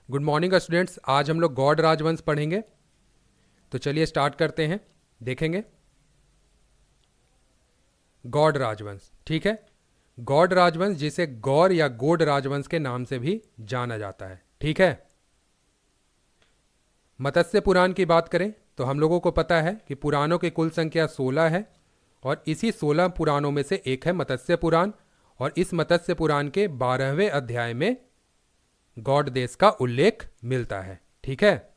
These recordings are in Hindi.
Good morning students. आज हम लोग गौड़ राजवंश पढ़ेंगे। तो चलिए स्टार्ट करते हैं। देखेंगे गौड़ राजवंश। ठीक है, गौड़ राजवंश जिसे गौर या गोड राजवंश के नाम से भी जाना जाता है। ठीक है, मत्स्य पुराण की बात करें तो हम लोगों को पता है कि पुराणों की कुल संख्या 16 है और इसी 16 पुराणों में से एक है मत्स्य पुराण। और इस मत्स्य पुराण के 12वें अध्याय में गौड़ देश का उल्लेख मिलता है। ठीक है,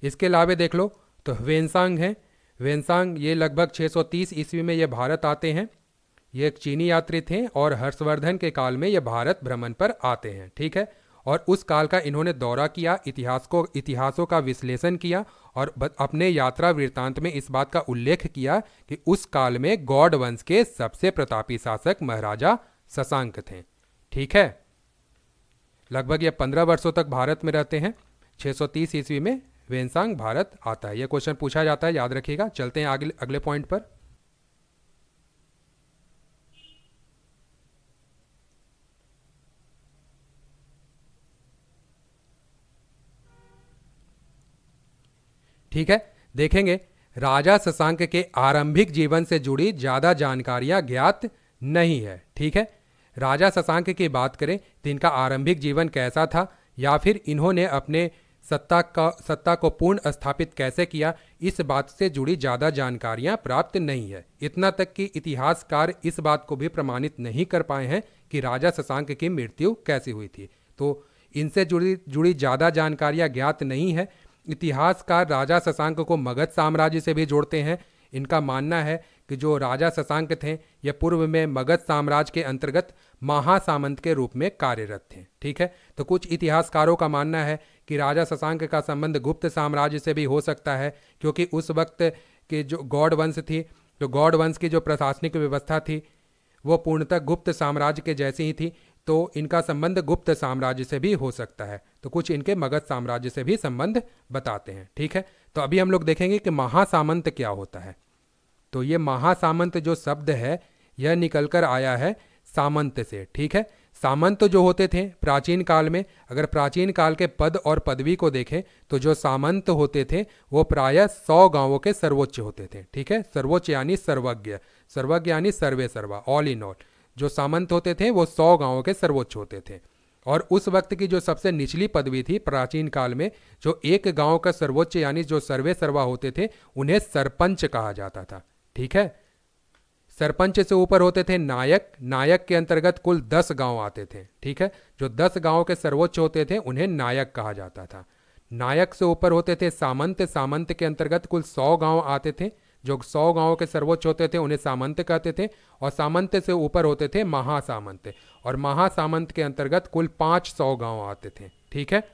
इसके अलावा देख लो तो ह्वेनसांग है। ह्वेनसांग ये लगभग 630 ईस्वी में ये भारत आते हैं। ये एक चीनी यात्री थे और हर्षवर्धन के काल में ये भारत भ्रमण पर आते हैं। ठीक है, और उस काल का इन्होंने दौरा किया, इतिहासों का विश्लेषण किया और अपने यात्रा वृत्तांत में इस बात का उल्लेख किया कि उस काल में गौड़ वंश के सबसे प्रतापी शासक महाराजा शशांक थे। ठीक है, लगभग ये 15 वर्षों तक भारत में रहते हैं। 630 ईस्वी में ह्वेनसांग भारत आता है। यह क्वेश्चन पूछा जाता है, याद रखिएगा। चलते हैं आगे अगले पॉइंट पर। ठीक है, देखेंगे राजा शशांक के आरंभिक जीवन से जुड़ी ज्यादा जानकारियां ज्ञात नहीं है। ठीक है, राजा शशांक की बात करें तो इनका आरंभिक जीवन कैसा था या फिर इन्होंने अपने सत्ता को पूर्ण स्थापित कैसे किया, इस बात से जुड़ी ज़्यादा जानकारियां प्राप्त नहीं है। इतना तक कि इतिहासकार इस बात को भी प्रमाणित नहीं कर पाए हैं कि राजा शशांक की मृत्यु कैसे हुई थी। तो इनसे जुड़ी ज़्यादा जानकारियां ज्ञात नहीं है। इतिहासकार राजा शशांक को मगध साम्राज्य से भी जोड़ते हैं। इनका मानना है कि जो राजा शशांक थे ये पूर्व में मगध साम्राज्य के अंतर्गत महासामंत के रूप में कार्यरत थे। ठीक है, तो कुछ इतिहासकारों का मानना है कि राजा शशांक का संबंध गुप्त साम्राज्य से भी हो सकता है, क्योंकि उस वक्त के जो गौड़ वंश थी, तो गौड़ वंश की जो प्रशासनिक व्यवस्था थी वो पूर्णतः गुप्त साम्राज्य के जैसी ही थी। तो इनका संबंध गुप्त साम्राज्य से भी हो सकता है। तो कुछ इनके मगध साम्राज्य से भी संबंध बताते हैं। ठीक है, तो अभी हम लोग देखेंगे कि महासामंत क्या होता है। तो ये महासामंत जो शब्द है यह निकलकर आया है सामंत से। ठीक है, सामंत जो होते थे प्राचीन काल में, अगर प्राचीन काल के पद और पदवी को देखें तो जो सामंत होते थे वो प्रायः 100 गांवों के सर्वोच्च होते थे। ठीक है, सर्वोच्च यानी सर्वज्ञ, सर्वज्ञ यानी सर्वे सर्वा, ऑल इन ऑल। जो सामंत होते थे वो 100 गांवों के सर्वोच्च होते थे। और उस वक्त की जो सबसे निचली पदवी थी प्राचीन काल में, जो एक गांव का सर्वोच्च यानी जो सर्वे सर्वा होते थे, उन्हें सरपंच कहा जाता था। ठीक है, सरपंच से ऊपर होते थे नायक। नायक के अंतर्गत कुल 10 गांव आते थे। ठीक है, जो 10 गांव के सर्वोच्च होते थे उन्हें नायक कहा जाता था। नायक से ऊपर होते थे सामंत। सामंत के अंतर्गत कुल 100 गांव आते थे। जो 100 गांव के सर्वोच्च होते थे उन्हें सामंत कहते थे। और सामंत से ऊपर होते थे महासामंत, और महासामंत के अंतर्गत कुल 500 गांव आते थे। ठीक है,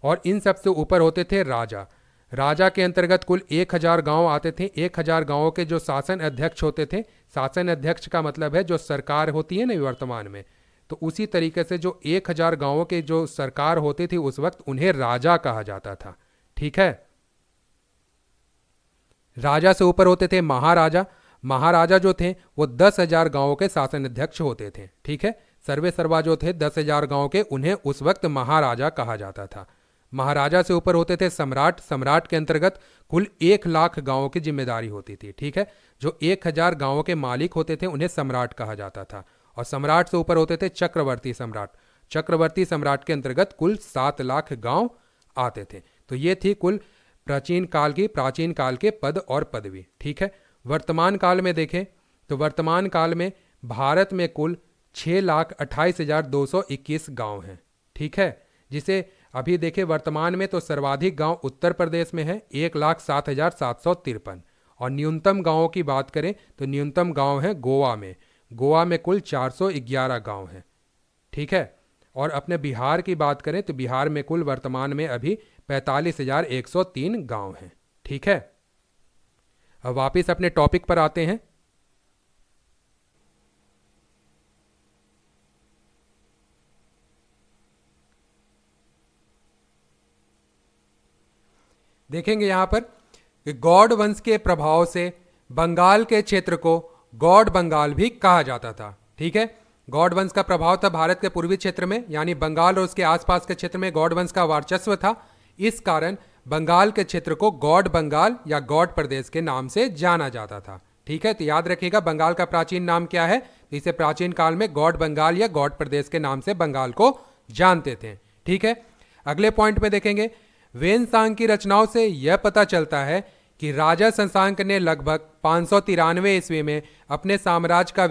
और इन सब से ऊपर होते थे राजा। राजा के अंतर्गत कुल 1000 गांव आते थे। 1000 गांवों के जो शासन अध्यक्ष होते थे, शासन अध्यक्ष का मतलब है जो सरकार होती है ना वर्तमान में, तो उसी तरीके से जो 1000 गांवों के जो सरकार होती थी उस वक्त उन्हें राजा कहा जाता था। ठीक है, राजा से ऊपर होते थे महाराजा। महाराजा जो थे वो 10,000 गांवों के शासन अध्यक्ष होते थे। ठीक है, सर्वे सर्वा जो थे 10,000 गांव के, उन्हें उस वक्त महाराजा कहा जाता था। महाराजा से ऊपर होते थे सम्राट। सम्राट के अंतर्गत कुल 1,00,000 गांवों की जिम्मेदारी होती थी। ठीक है, जो 1000 गांवों के मालिक होते थे उन्हें सम्राट कहा जाता था। और सम्राट से ऊपर होते थे चक्रवर्ती सम्राट। चक्रवर्ती सम्राट के अंतर्गत कुल 7,00,000 गांव आते थे। तो ये थी कुल प्राचीन काल के पद और पदवी। ठीक है, वर्तमान काल में देखें तो वर्तमान काल में भारत में कुल 6,28,221 गांव हैं। ठीक है, जिसे अभी देखें वर्तमान में तो सर्वाधिक गांव उत्तर प्रदेश में है 1,07,753। और न्यूनतम गांवों की बात करें तो न्यूनतम गांव है गोवा में। गोवा में कुल 411 गांव हैं। ठीक है, और अपने बिहार की बात करें तो बिहार में कुल वर्तमान में अभी 45,103 गांव हैं। ठीक है, अब वापिस अपने टॉपिक पर आते हैं। देखेंगे यहां पर कि गौड़ वंश के प्रभाव से बंगाल के क्षेत्र को गौड़ बंगाल भी कहा जाता था। ठीक है, गौड़ वंश का प्रभाव था भारत के पूर्वी क्षेत्र में, यानी बंगाल और उसके आसपास के क्षेत्र में गौड़ वंश का वर्चस्व था। इस कारण बंगाल के क्षेत्र को गौड़ बंगाल या गौड़ प्रदेश के नाम से जाना जाता था। ठीक है, तो याद रखिएगा बंगाल का प्राचीन नाम क्या है, तो इसे प्राचीन काल में गौड़ बंगाल या गौड़ प्रदेश के नाम से बंगाल को जानते थे। ठीक है, अगले पॉइंट में देखेंगे, वेनसांग की रचनाओं से यह पता चलता है कि राजा शशांक ने लगभग 593 ईस्वी में अपने साम्राज्य का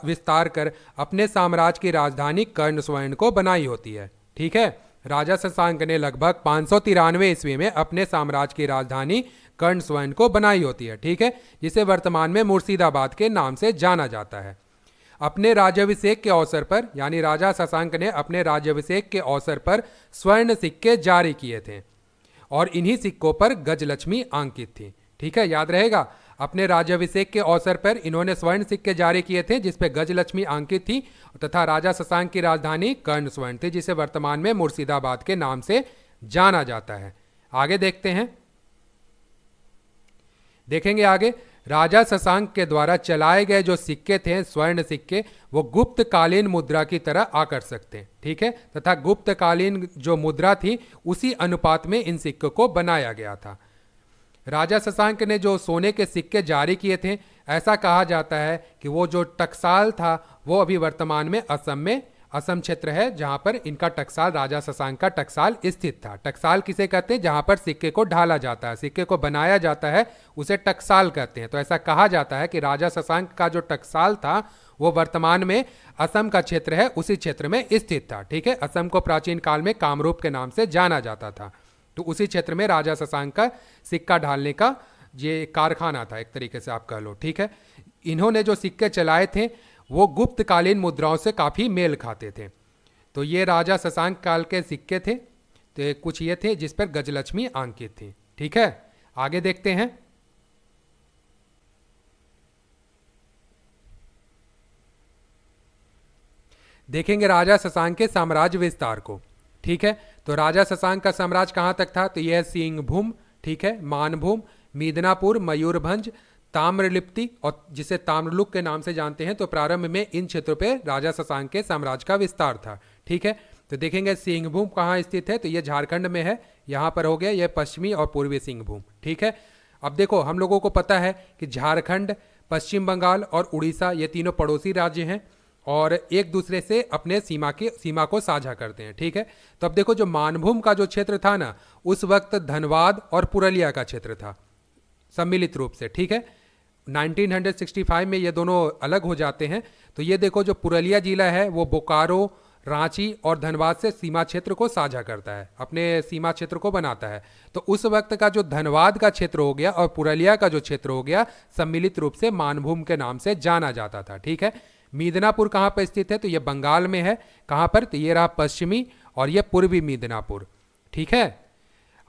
विस्तार कर अपने साम्राज्य की राजधानी कर्णस्वर्ण को बनाई होती है। ठीक है, राजा शशांक ने लगभग 593 ईस्वी में अपने साम्राज्य की राजधानी कर्णस्वर्ण को बनाई होती है। ठीक है, जिसे वर्तमान में मुर्शिदाबाद के नाम से जाना जाता है। अपने राज्याभिषेक के अवसर पर, यानी राजा शशांक ने अपने राज्याभिषेक के अवसर पर स्वर्ण सिक्के जारी किए थे और इन्हीं सिक्कों पर गजलक्ष्मी अंकित थी। ठीक है, याद रहेगा, अपने राज्याभिषेक के अवसर पर इन्होंने स्वर्ण सिक्के जारी किए थे जिसपे गजलक्ष्मी अंकित थी तथा राजा शशांक की राजधानी कर्णस्वर्ण थी, जिसे वर्तमान में मुर्शिदाबाद के नाम से जाना जाता है। आगे देखते हैं, देखेंगे आगे, राजा शशांक के द्वारा चलाए गए जो सिक्के थे, स्वर्ण सिक्के, वो गुप्त कालीन मुद्रा की तरह आकर्षक थे। ठीक है, तथा गुप्त कालीन जो मुद्रा थी उसी अनुपात में इन सिक्कों को बनाया गया था। राजा शशांक ने जो सोने के सिक्के जारी किए थे, ऐसा कहा जाता है कि वो जो टकसाल था वो अभी वर्तमान में असम क्षेत्र है जहां पर इनका टकसाल, राजा शशांक का टकसाल स्थित था। टकसाल किसे कहते हैं, जहां पर सिक्के को ढाला जाता है, सिक्के को बनाया जाता है, उसे टकसाल कहते हैं। तो ऐसा कहा जाता है कि राजा शशांक का जो टकसाल था वो वर्तमान में असम का क्षेत्र है, उसी क्षेत्र में स्थित था। ठीक है, असम को प्राचीन काल में कामरूप के नाम से जाना जाता था, तो उसी क्षेत्र में राजा शशांक का सिक्का ढालने का ये कारखाना था, एक तरीके से आप कह लो। ठीक है, इन्होंने जो सिक्के चलाए थे वो गुप्तकालीन मुद्राओं से काफ़ी मेल खाते थे। तो ये राजा शशांक काल के सिक्के थे, तो कुछ ये थे जिस पर गजलक्ष्मी अंकित थी। ठीक है, आगे देखते हैं, देखेंगे राजा शशांक के साम्राज्य विस्तार को। ठीक है, तो राजा शशांक का साम्राज्य कहाँ तक था, तो यह सिंहभूम, ठीक है, मानभूम, मिदनापुर, मयूरभंज, ताम्रलिप्ति और जिसे ताम्रलुक के नाम से जानते हैं, तो प्रारंभ में इन क्षेत्रों पे राजा शशांक के साम्राज्य का विस्तार था। ठीक है, तो देखेंगे सिंहभूम कहाँ स्थित है, तो ये झारखंड में है, यहाँ पर हो गया ये पश्चिमी और पूर्वी सिंहभूम। ठीक है, अब देखो हम लोगों को पता है कि झारखंड, पश्चिम बंगाल और उड़ीसा ये तीनों पड़ोसी राज्य हैं और एक दूसरे से अपने सीमा को साझा करते हैं। ठीक है, तो अब देखो जो मानभूम का जो क्षेत्र था ना, उस वक्त धनबाद और पुरुलिया का क्षेत्र था सम्मिलित रूप से। ठीक है, 1965 में ये दोनों अलग हो जाते हैं। तो ये देखो जो पुरुलिया जिला है वो बोकारो, रांची और धनबाद से सीमा क्षेत्र को साझा करता है, अपने सीमा क्षेत्र को बनाता है। तो उस वक्त का जो धनबाद का क्षेत्र हो गया और पुरुलिया का जो क्षेत्र हो गया, सम्मिलित रूप से मानभूम के नाम से जाना जाता था। ठीक है, मिदनापुर कहाँ पर स्थित है, तो ये बंगाल में है। कहाँ पर, तो ये रहा पश्चिमी और ये पूर्वी मिदनापुर। ठीक है,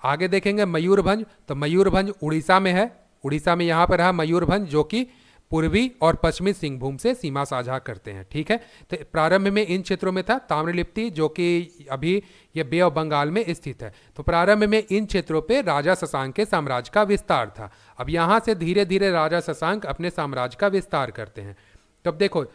आगे देखेंगे मयूरभंज, तो मयूरभंज उड़ीसा में है। उड़ीसा में यहाँ पर रहा मयूरभंज जो कि पूर्वी और पश्चिमी सिंहभूम से सीमा साझा करते हैं। ठीक है, तो प्रारंभ में इन क्षेत्रों में था ताम्रलिप्ति जो कि अभी ये बे ऑफ बंगाल में स्थित है। तो प्रारंभ में इन क्षेत्रों पे राजा शशांक के साम्राज्य का विस्तार था। अब यहाँ से धीरे धीरे राजा शशांक अपने साम्राज्य का विस्तार करते हैं। तो अब देखो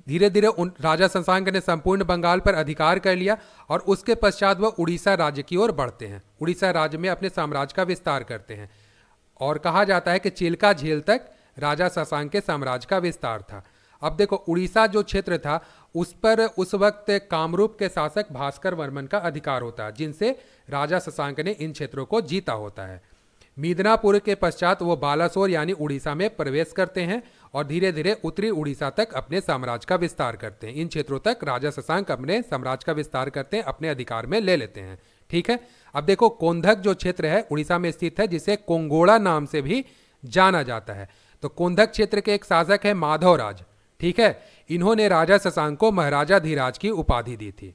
धीरे धीरे उन राजा शशांक ने संपूर्ण बंगाल पर अधिकार कर लिया और उसके पश्चात वह उड़ीसा राज्य की ओर बढ़ते हैं। उड़ीसा राज्य में अपने साम्राज्य का विस्तार करते हैं और कहा जाता है कि चिल्का झील तक राजा शशांक के साम्राज्य का विस्तार था। अब देखो उड़ीसा जो क्षेत्र था उस पर उस वक्त कामरूप के शासक भास्कर वर्मन का अधिकार होता है, जिनसे राजा शशांक ने इन क्षेत्रों को जीता होता है। मिदनापुर के पश्चात वो बालासोर यानी उड़ीसा में प्रवेश करते हैं और धीरे धीरे उत्तरी उड़ीसा तक अपने साम्राज्य का विस्तार करते हैं। इन क्षेत्रों तक राजा शशांक अपने साम्राज्य का विस्तार करते हैं, अपने अधिकार में ले लेते हैं। ठीक है, अब देखो कोंधक जो क्षेत्र है उड़ीसा में स्थित है, जिसे कोंगोड़ा नाम से भी जाना जाता है। तो कोंधक क्षेत्र के एक शासक है माधवराज। ठीक है, इन्होंने राजा शशांक को महाराजा धीराज की उपाधि दी थी।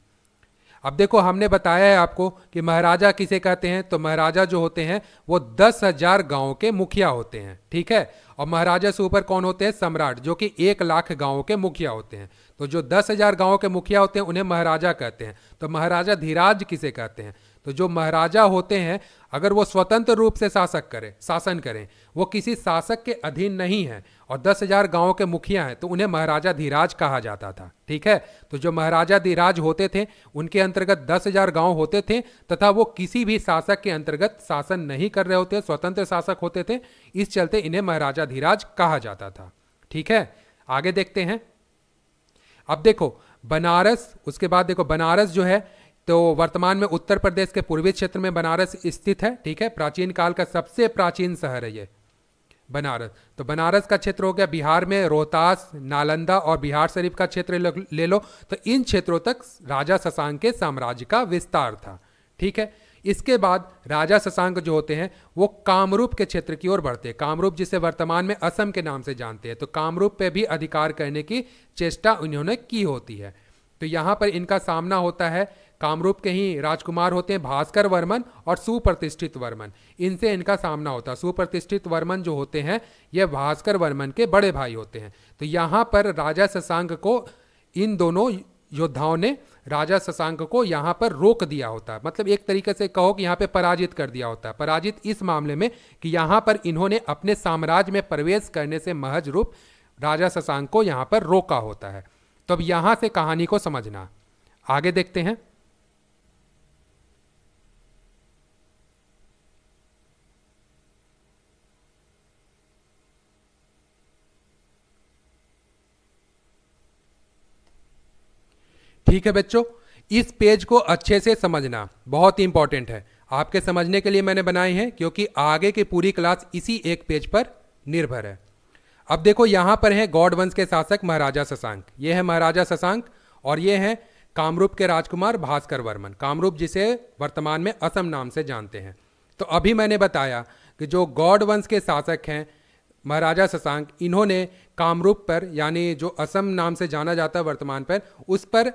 अब देखो हमने बताया है आपको कि महाराजा किसे कहते हैं, तो महाराजा जो होते हैं वो 10,000 गांवों के मुखिया होते हैं। ठीक है, और महाराजा से ऊपर कौन होते हैं, सम्राट, जो कि 1 लाख गांवों के मुखिया होते हैं। तो जो 10,000 गांवों के मुखिया होते हैं उन्हें महाराजा कहते हैं। तो महाराजा धीराज किसे कहते हैं, तो जो महाराजा होते हैं अगर वो स्वतंत्र रूप से शासन करें, वो किसी शासक के अधीन नहीं है और 10,000 गांवों के मुखिया हैं, तो उन्हें महाराजा धीराज कहा जाता था। ठीक है, तो जो महाराजा धीराज होते थे उनके अंतर्गत 10,000 गांव होते थे तथा वो किसी भी शासक के अंतर्गत शासन नहीं कर रहे होते, स्वतंत्र शासक होते थे, इस चलते इन्हें महाराजा धीराज कहा जाता था। ठीक है, आगे देखते हैं। अब देखो बनारस, उसके बाद देखो बनारस जो है तो वर्तमान में उत्तर प्रदेश के पूर्वी क्षेत्र में बनारस स्थित है। ठीक है, प्राचीन काल का सबसे प्राचीन शहर है ये बनारस। तो बनारस का क्षेत्र हो गया, बिहार में रोहतास, नालंदा और बिहार शरीफ का क्षेत्र ले लो, तो इन क्षेत्रों तक राजा शशांक के साम्राज्य का विस्तार था। ठीक है, इसके बाद राजा शशांक जो होते हैं वो कामरूप के क्षेत्र की ओर बढ़ते हैं। कामरूप जिसे वर्तमान में असम के नाम से जानते हैं, तो कामरूप पे भी अधिकार करने की चेष्टा उन्होंने की होती है। तो यहाँ पर इनका सामना होता है, कामरूप के ही राजकुमार होते हैं भास्कर वर्मन और सुप्रतिष्ठित वर्मन, इनसे इनका सामना होता है। सुप्रतिष्ठित वर्मन जो होते हैं ये भास्कर वर्मन के बड़े भाई होते हैं। तो यहाँ पर राजा शशांक को, इन दोनों योद्धाओं ने राजा शशांक को यहाँ पर रोक दिया होता है, मतलब एक तरीके से कहो कि यहाँ पे पराजित कर दिया होता है। पराजित इस मामले में कि यहाँ पर इन्होंने अपने साम्राज्य में प्रवेश करने से महज रूप राजा शशांक को यहाँ पर रोका होता है। तो अब यहाँ से कहानी को समझना, आगे देखते हैं। ठीक है बच्चों, इस पेज को अच्छे से समझना बहुत ही इंपॉर्टेंट है, आपके समझने के लिए मैंने बनाए हैं, क्योंकि आगे की पूरी क्लास इसी एक पेज पर निर्भर है। अब देखो यहां पर है गौड़ वंश के शासक महाराजा शशांक, ये है महाराजा शशांक, और ये है कामरूप के राजकुमार भास्कर वर्मन, कामरूप जिसे वर्तमान में असम नाम से जानते हैं। तो अभी मैंने बताया कि जो गौड़ वंश के शासक हैं महाराजा शशांक, इन्होंने कामरूप पर, यानी जो असम नाम से जाना जाता है वर्तमान पर, उस पर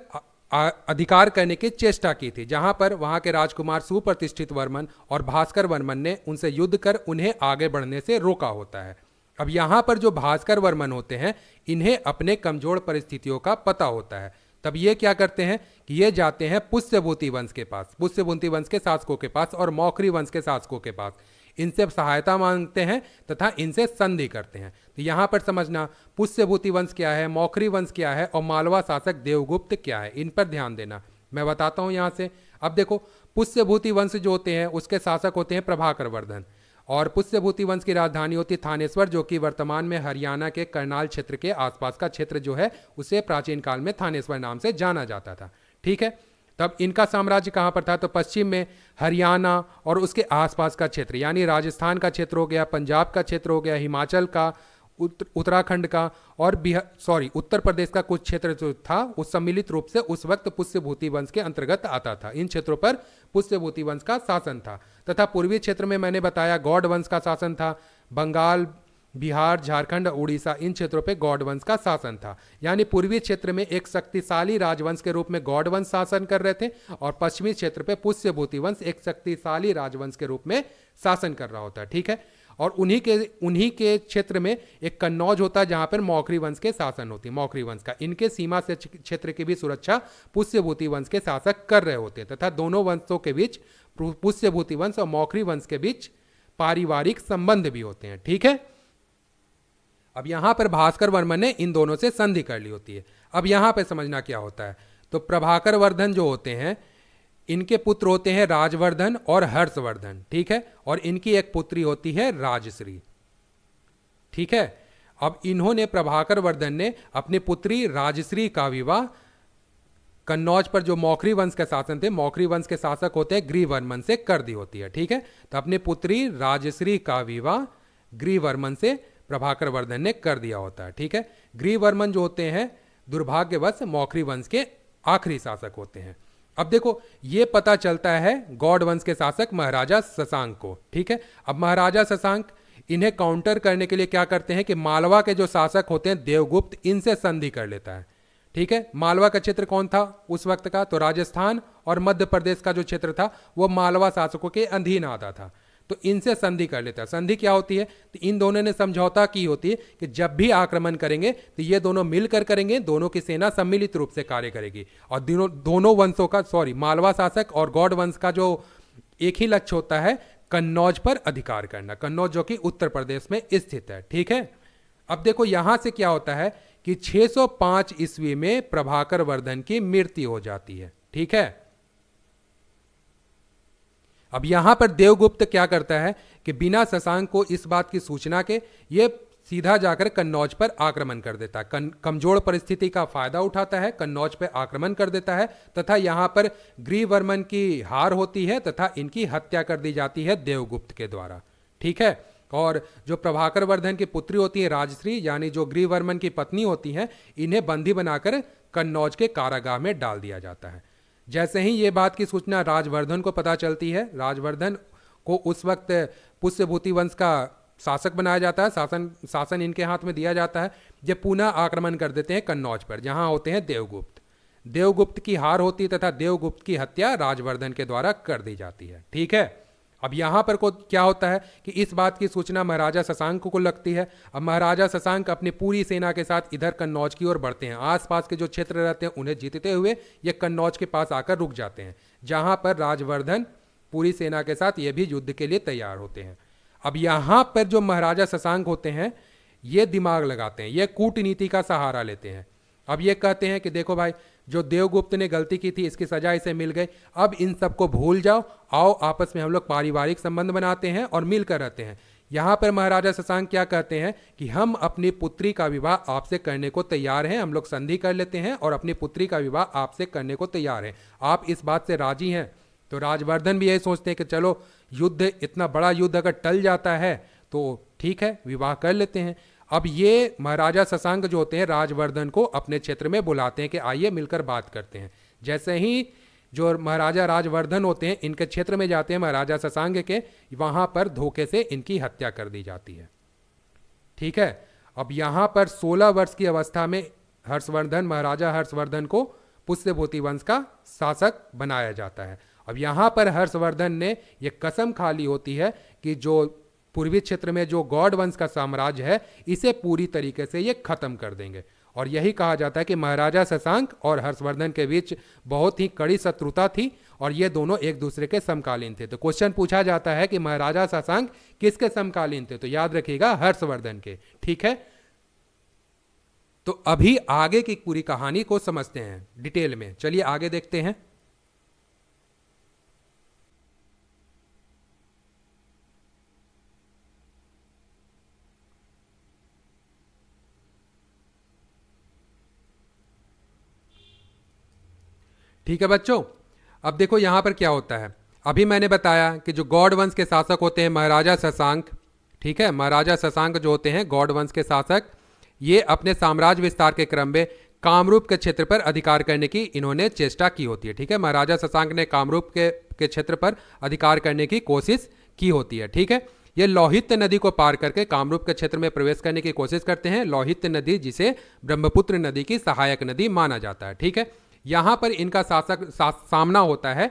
अधिकार करने की चेष्टा की थी, जहां पर वहां के राजकुमार सुप्रतिष्ठित वर्मन और भास्कर वर्मन ने उनसे युद्ध कर उन्हें आगे बढ़ने से रोका होता है। अब यहां पर जो भास्कर वर्मन होते हैं इन्हें अपने कमजोर परिस्थितियों का पता होता है, तब ये क्या करते हैं कि ये जाते हैं पुष्यभूति वंश के पास, पुष्यभूति वंश के शासकों के पास और मौखरी वंश के शासकों के पास, इनसे सहायता मांगते हैं तथा इनसे संधि करते हैं। तो यहाँ पर समझना पुष्यभूति वंश क्या है, मौखरी वंश क्या है और मालवा शासक देवगुप्त क्या है, इन पर ध्यान देना, मैं बताता हूँ यहाँ से। अब देखो पुष्यभूति वंश जो होते हैं उसके शासक होते हैं प्रभाकर वर्धन, और पुष्यभूति वंश की राजधानी होती है थानेश्वर, जो कि वर्तमान में हरियाणा के करनाल क्षेत्र के आसपास का क्षेत्र जो है उसे प्राचीन काल में थानेश्वर नाम से जाना जाता था। ठीक है, तब इनका साम्राज्य कहाँ पर था, तो पश्चिम में हरियाणा और उसके आसपास का क्षेत्र, यानी राजस्थान का क्षेत्र हो गया, पंजाब का क्षेत्र हो गया, हिमाचल का, उत्तराखंड का और उत्तर प्रदेश का कुछ क्षेत्र जो था वो सम्मिलित रूप से उस वक्त पुष्यभूति वंश के अंतर्गत आता था। इन क्षेत्रों पर पुष्यभूति वंश का शासन था, तथा पूर्वी क्षेत्र में मैंने बताया गौड़ वंश का शासन था। बंगाल, बिहार, झारखंड, उड़ीसा, इन क्षेत्रों पे गौड़ वंश का शासन था। यानी पूर्वी क्षेत्र में एक शक्तिशाली राजवंश के रूप में गौड़ वंश शासन कर रहे थे और पश्चिमी क्षेत्र पे पुष्यभूति वंश एक शक्तिशाली राजवंश के रूप में शासन कर रहा होता है। ठीक है, और उन्हीं के क्षेत्र में एक कन्नौज होता है जहां पर मौखरी वंश के शासन होती है, मौखरी वंश का। इनके सीमा से क्षेत्र की भी सुरक्षा पुष्यभूति वंश के शासक कर रहे होते हैं, तथा दोनों वंशों के बीच, पुष्यभूति वंश और मौखरी वंश के बीच पारिवारिक संबंध भी होते हैं। ठीक है, अब यहां पर भास्कर वर्मन ने इन दोनों से संधि कर ली होती है। अब यहां पर समझना क्या होता है, तो प्रभाकर वर्धन जो होते हैं इनके पुत्र होते हैं राजवर्धन और हर्षवर्धन। ठीक है, और इनकी एक पुत्री होती है राजश्री। ठीक है, अब इन्होंने, प्रभाकर वर्धन ने अपनी पुत्री राजश्री का विवाह कन्नौज पर जो मौखरी वंश के शासन थे, मौखरी वंश के शासक होते हैं ग्रीवर्मन से कर दी होती है। ठीक है, तो अपनी पुत्री राजश्री का विवाह ग्रीवर्मन से प्रभाकर वर्धन ने कर दिया होता है। ठीक है, ग्रीवर्मन जो होते हैं दुर्भाग्यवश मौखरी वंश के आखिरी शासक होते हैं। अब देखो ये पता चलता है गौड़ वंश के शासक महाराजा शशांक को। ठीक है, अब महाराजा शशांक इन्हें काउंटर करने के लिए क्या करते हैं कि मालवा के जो शासक होते हैं देवगुप्त, इनसे संधि कर लेता है। ठीक है, मालवा का क्षेत्र कौन था उस वक्त का, तो राजस्थान और मध्य प्रदेश का जो क्षेत्र था वो मालवा शासकों के अधीन आता था, तो इनसे संधि कर लेता है। संधि क्या होती है, तो इन दोनों ने समझौता की होती है कि जब भी आक्रमण करेंगे तो ये दोनों मिलकर करेंगे, दोनों की सेना सम्मिलित रूप से कार्य करेगी, और दोनों वंशों का, मालवा शासक और गौड़ वंश का जो एक ही लक्ष्य होता है, कन्नौज पर अधिकार करना। कन्नौज जो कि उत्तर प्रदेश में स्थित है। ठीक है, अब देखो यहां से क्या होता है कि 605 ईस्वी में प्रभाकर वर्धन की मृत्यु हो जाती है। ठीक है, अब यहां पर देवगुप्त क्या करता है कि बिना शशांक को इस बात की सूचना के ये सीधा जाकर कन्नौज पर आक्रमण कर देता है। कमजोर परिस्थिति का फायदा उठाता है, कन्नौज पर आक्रमण कर देता है तथा यहां पर ग्रीवर्मन की हार होती है तथा इनकी हत्या कर दी जाती है देवगुप्त के द्वारा। ठीक है, और जो प्रभाकर वर्धन की पुत्री होती है राजश्री, यानी जो ग्रीवर्मन की पत्नी होती हैं, इन्हें बंदी बनाकर कन्नौज के कारागाह में डाल दिया जाता है। जैसे ही ये बात की सूचना राजवर्धन को पता चलती है, राजवर्धन को उस वक्त पुष्यभूति वंश का शासक बनाया जाता है, शासन इनके हाथ में दिया जाता है। ये पुनः आक्रमण कर देते हैं कन्नौज पर, जहां होते हैं देवगुप्त। देवगुप्त की हार होती तथा देवगुप्त की हत्या राजवर्धन के द्वारा कर दी जाती है। ठीक है, अब यहां पर क्या होता है कि इस बात की सूचना महाराजा शशांक को लगती है। अब महाराजा शशांक अपनी पूरी सेना के साथ इधर कन्नौज की ओर बढ़ते हैं। आसपास के जो क्षेत्र रहते हैं उन्हें जीतते हुए ये कन्नौज के पास आकर रुक जाते हैं, जहां पर राजवर्धन पूरी सेना के साथ ये भी युद्ध के लिए तैयार होते हैं। अब यहां पर जो महाराजा शशांक होते हैं ये दिमाग लगाते हैं, ये कूटनीति का सहारा लेते हैं। अब ये कहते हैं कि देखो भाई, जो देवगुप्त ने गलती की थी इसकी सजा इसे मिल गई, अब इन सबको भूल जाओ, आओ आपस में हम लोग पारिवारिक संबंध बनाते हैं और मिलकर रहते हैं। यहाँ पर महाराजा शशांक क्या कहते हैं कि हम अपनी पुत्री का विवाह आपसे करने को तैयार हैं, हम लोग संधि कर लेते हैं और अपनी पुत्री का विवाह आपसे करने को तैयार हैं, आप इस बात से राजी हैं? तो राजवर्धन भी यही सोचते हैं कि चलो युद्ध, इतना बड़ा युद्ध अगर टल जाता है तो ठीक है, विवाह कर लेते हैं। अब ये महाराजा शशांक जो होते हैं राजवर्धन को अपने क्षेत्र में बुलाते हैं कि आइए मिलकर बात करते हैं। जैसे ही जो महाराजा राजवर्धन होते हैं इनके क्षेत्र में जाते हैं महाराजा शशांक के, वहां पर धोखे से इनकी हत्या कर दी जाती है। ठीक है, अब यहां पर 16 वर्ष की अवस्था में महाराजा हर्षवर्धन को पुष्यभूति वंश का शासक बनाया जाता है। अब यहां पर हर्षवर्धन ने यह कसम खा ली होती है कि जो पूर्वी क्षेत्र में जो गौड़ वंश का साम्राज्य है इसे पूरी तरीके से ये खत्म कर देंगे। और यही कहा जाता है कि महाराजा शशांक और हर्षवर्धन के बीच बहुत ही कड़ी शत्रुता थी और ये दोनों एक दूसरे के समकालीन थे। तो क्वेश्चन पूछा जाता है कि महाराजा शशांक किसके समकालीन थे? तो याद रखिएगा हर्षवर्धन के। ठीक है, तो अभी आगे की पूरी कहानी को समझते हैं डिटेल में। चलिए आगे देखते हैं। ठीक है बच्चों, अब देखो यहां पर क्या होता है। अभी मैंने बताया कि जो गौड़ वंश के शासक होते हैं महाराजा शशांक, ठीक है, महाराजा शशांक जो होते हैं गौड़ वंश के शासक, ये अपने साम्राज्य विस्तार के क्रम में कामरूप के क्षेत्र पर अधिकार करने की इन्होंने चेष्टा की होती है। ठीक है, महाराजा शशांक ने कामरूप के क्षेत्र पर अधिकार करने की कोशिश की होती है। ठीक है, ये लौहित्य नदी को पार करके कामरूप के क्षेत्र में प्रवेश करने की कोशिश करते हैं। लौहित्य नदी जिसे ब्रह्मपुत्र नदी की सहायक नदी माना जाता है। ठीक है, यहां पर इनका सामना होता है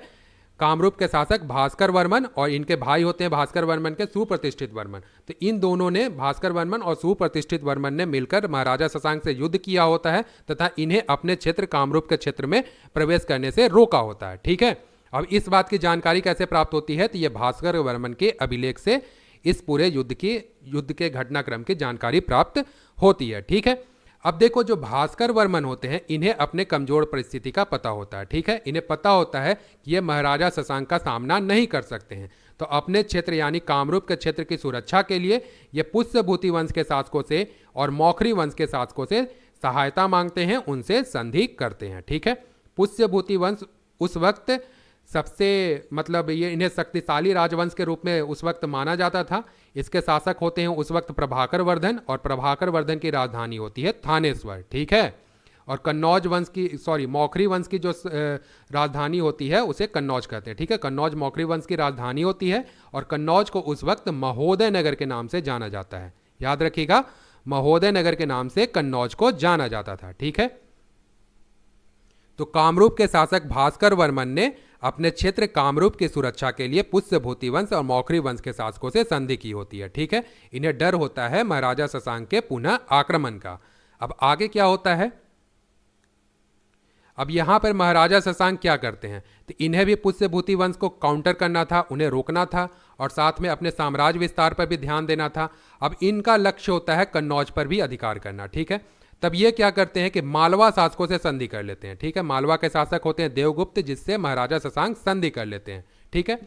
कामरूप के शासक भास्कर वर्मन और इनके भाई होते हैं भास्कर वर्मन के सुप्रतिष्ठित वर्मन। तो इन दोनों ने, भास्कर वर्मन और सुप्रतिष्ठित वर्मन ने मिलकर महाराजा शशांक से युद्ध किया होता है तथा इन्हें अपने क्षेत्र कामरूप के क्षेत्र में प्रवेश करने से रोका होता है। ठीक है, अब इस बात की जानकारी कैसे प्राप्त होती है? तो यह भास्कर वर्मन के अभिलेख से इस पूरे युद्ध के घटनाक्रम की जानकारी प्राप्त होती है। ठीक है, अब देखो जो भास्कर वर्मन होते हैं इन्हें अपने कमजोर परिस्थिति का पता होता है। ठीक है, इन्हें पता होता है कि ये महाराजा शशांक का सामना नहीं कर सकते हैं, तो अपने क्षेत्र यानी कामरूप के क्षेत्र की सुरक्षा के लिए ये पुष्यभूति वंश के शासकों से और मौखरी वंश के शासकों से सहायता मांगते हैं, उनसे संधि करते हैं। ठीक है, पुष्यभूति वंश उस वक्त सबसे ये इन्हें शक्तिशाली राजवंश के रूप में उस वक्त माना जाता था। इसके शासक होते हैं उस वक्त प्रभाकर वर्धन और प्रभाकर वर्धन की राजधानी होती है थानेश्वर। ठीक है, और मौखरी वंश की जो राजधानी होती है उसे कन्नौज कहते हैं। ठीक है, कन्नौज मौखरी वंश की राजधानी होती है और कन्नौज को उस वक्त महोदय नगर के नाम से जाना जाता है। याद रखिएगा, महोदय नगर के नाम से कन्नौज को जाना जाता था। ठीक है, तो कामरूप के शासक भास्कर वर्मन ने अपने क्षेत्र कामरूप की सुरक्षा के लिए पुष्यभूति वंश और मौखरी वंश के शासकों से संधि की होती है। ठीक है, इन्हें डर होता है महाराजा शशांक के पुनः आक्रमण का। अब आगे क्या होता है? अब यहाँ पर महाराजा शशांक क्या करते हैं, तो इन्हें भी पुष्यभूति वंश को काउंटर करना था, उन्हें रोकना था और साथ में अपने साम्राज्य विस्तार पर भी ध्यान देना था। अब इनका लक्ष्य होता है कन्नौज पर भी अधिकार करना, ठीक है। तब ये क्या करते हैं कि मालवा शासकों से संधि कर लेते हैं, ठीक है। मालवा के शासक होते हैं देवगुप्त, जिससे महाराजा शशांक संधि कर लेते हैं, ठीक है।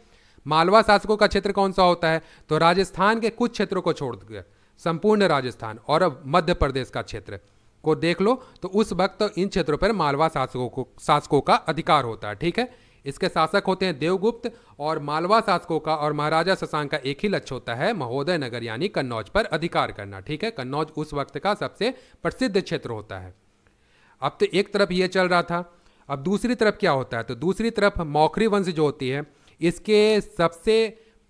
मालवा शासकों का क्षेत्र कौन सा होता है, तो राजस्थान के कुछ क्षेत्रों को छोड़कर संपूर्ण राजस्थान और अब मध्य प्रदेश का क्षेत्र को देख लो, तो उस वक्त तो इन क्षेत्रों पर मालवा शासकों का अधिकार होता है, ठीक है। इसके शासक होते हैं देवगुप्त और मालवा शासकों का और महाराजा शशांक का एक ही लक्ष्य होता है महोदय नगर यानी कन्नौज पर अधिकार करना, ठीक है। कन्नौज उस वक्त का सबसे प्रसिद्ध क्षेत्र होता है। अब तो एक तरफ ये चल रहा था, अब दूसरी तरफ क्या होता है, तो दूसरी तरफ मौखरी वंश जो होती है, इसके सबसे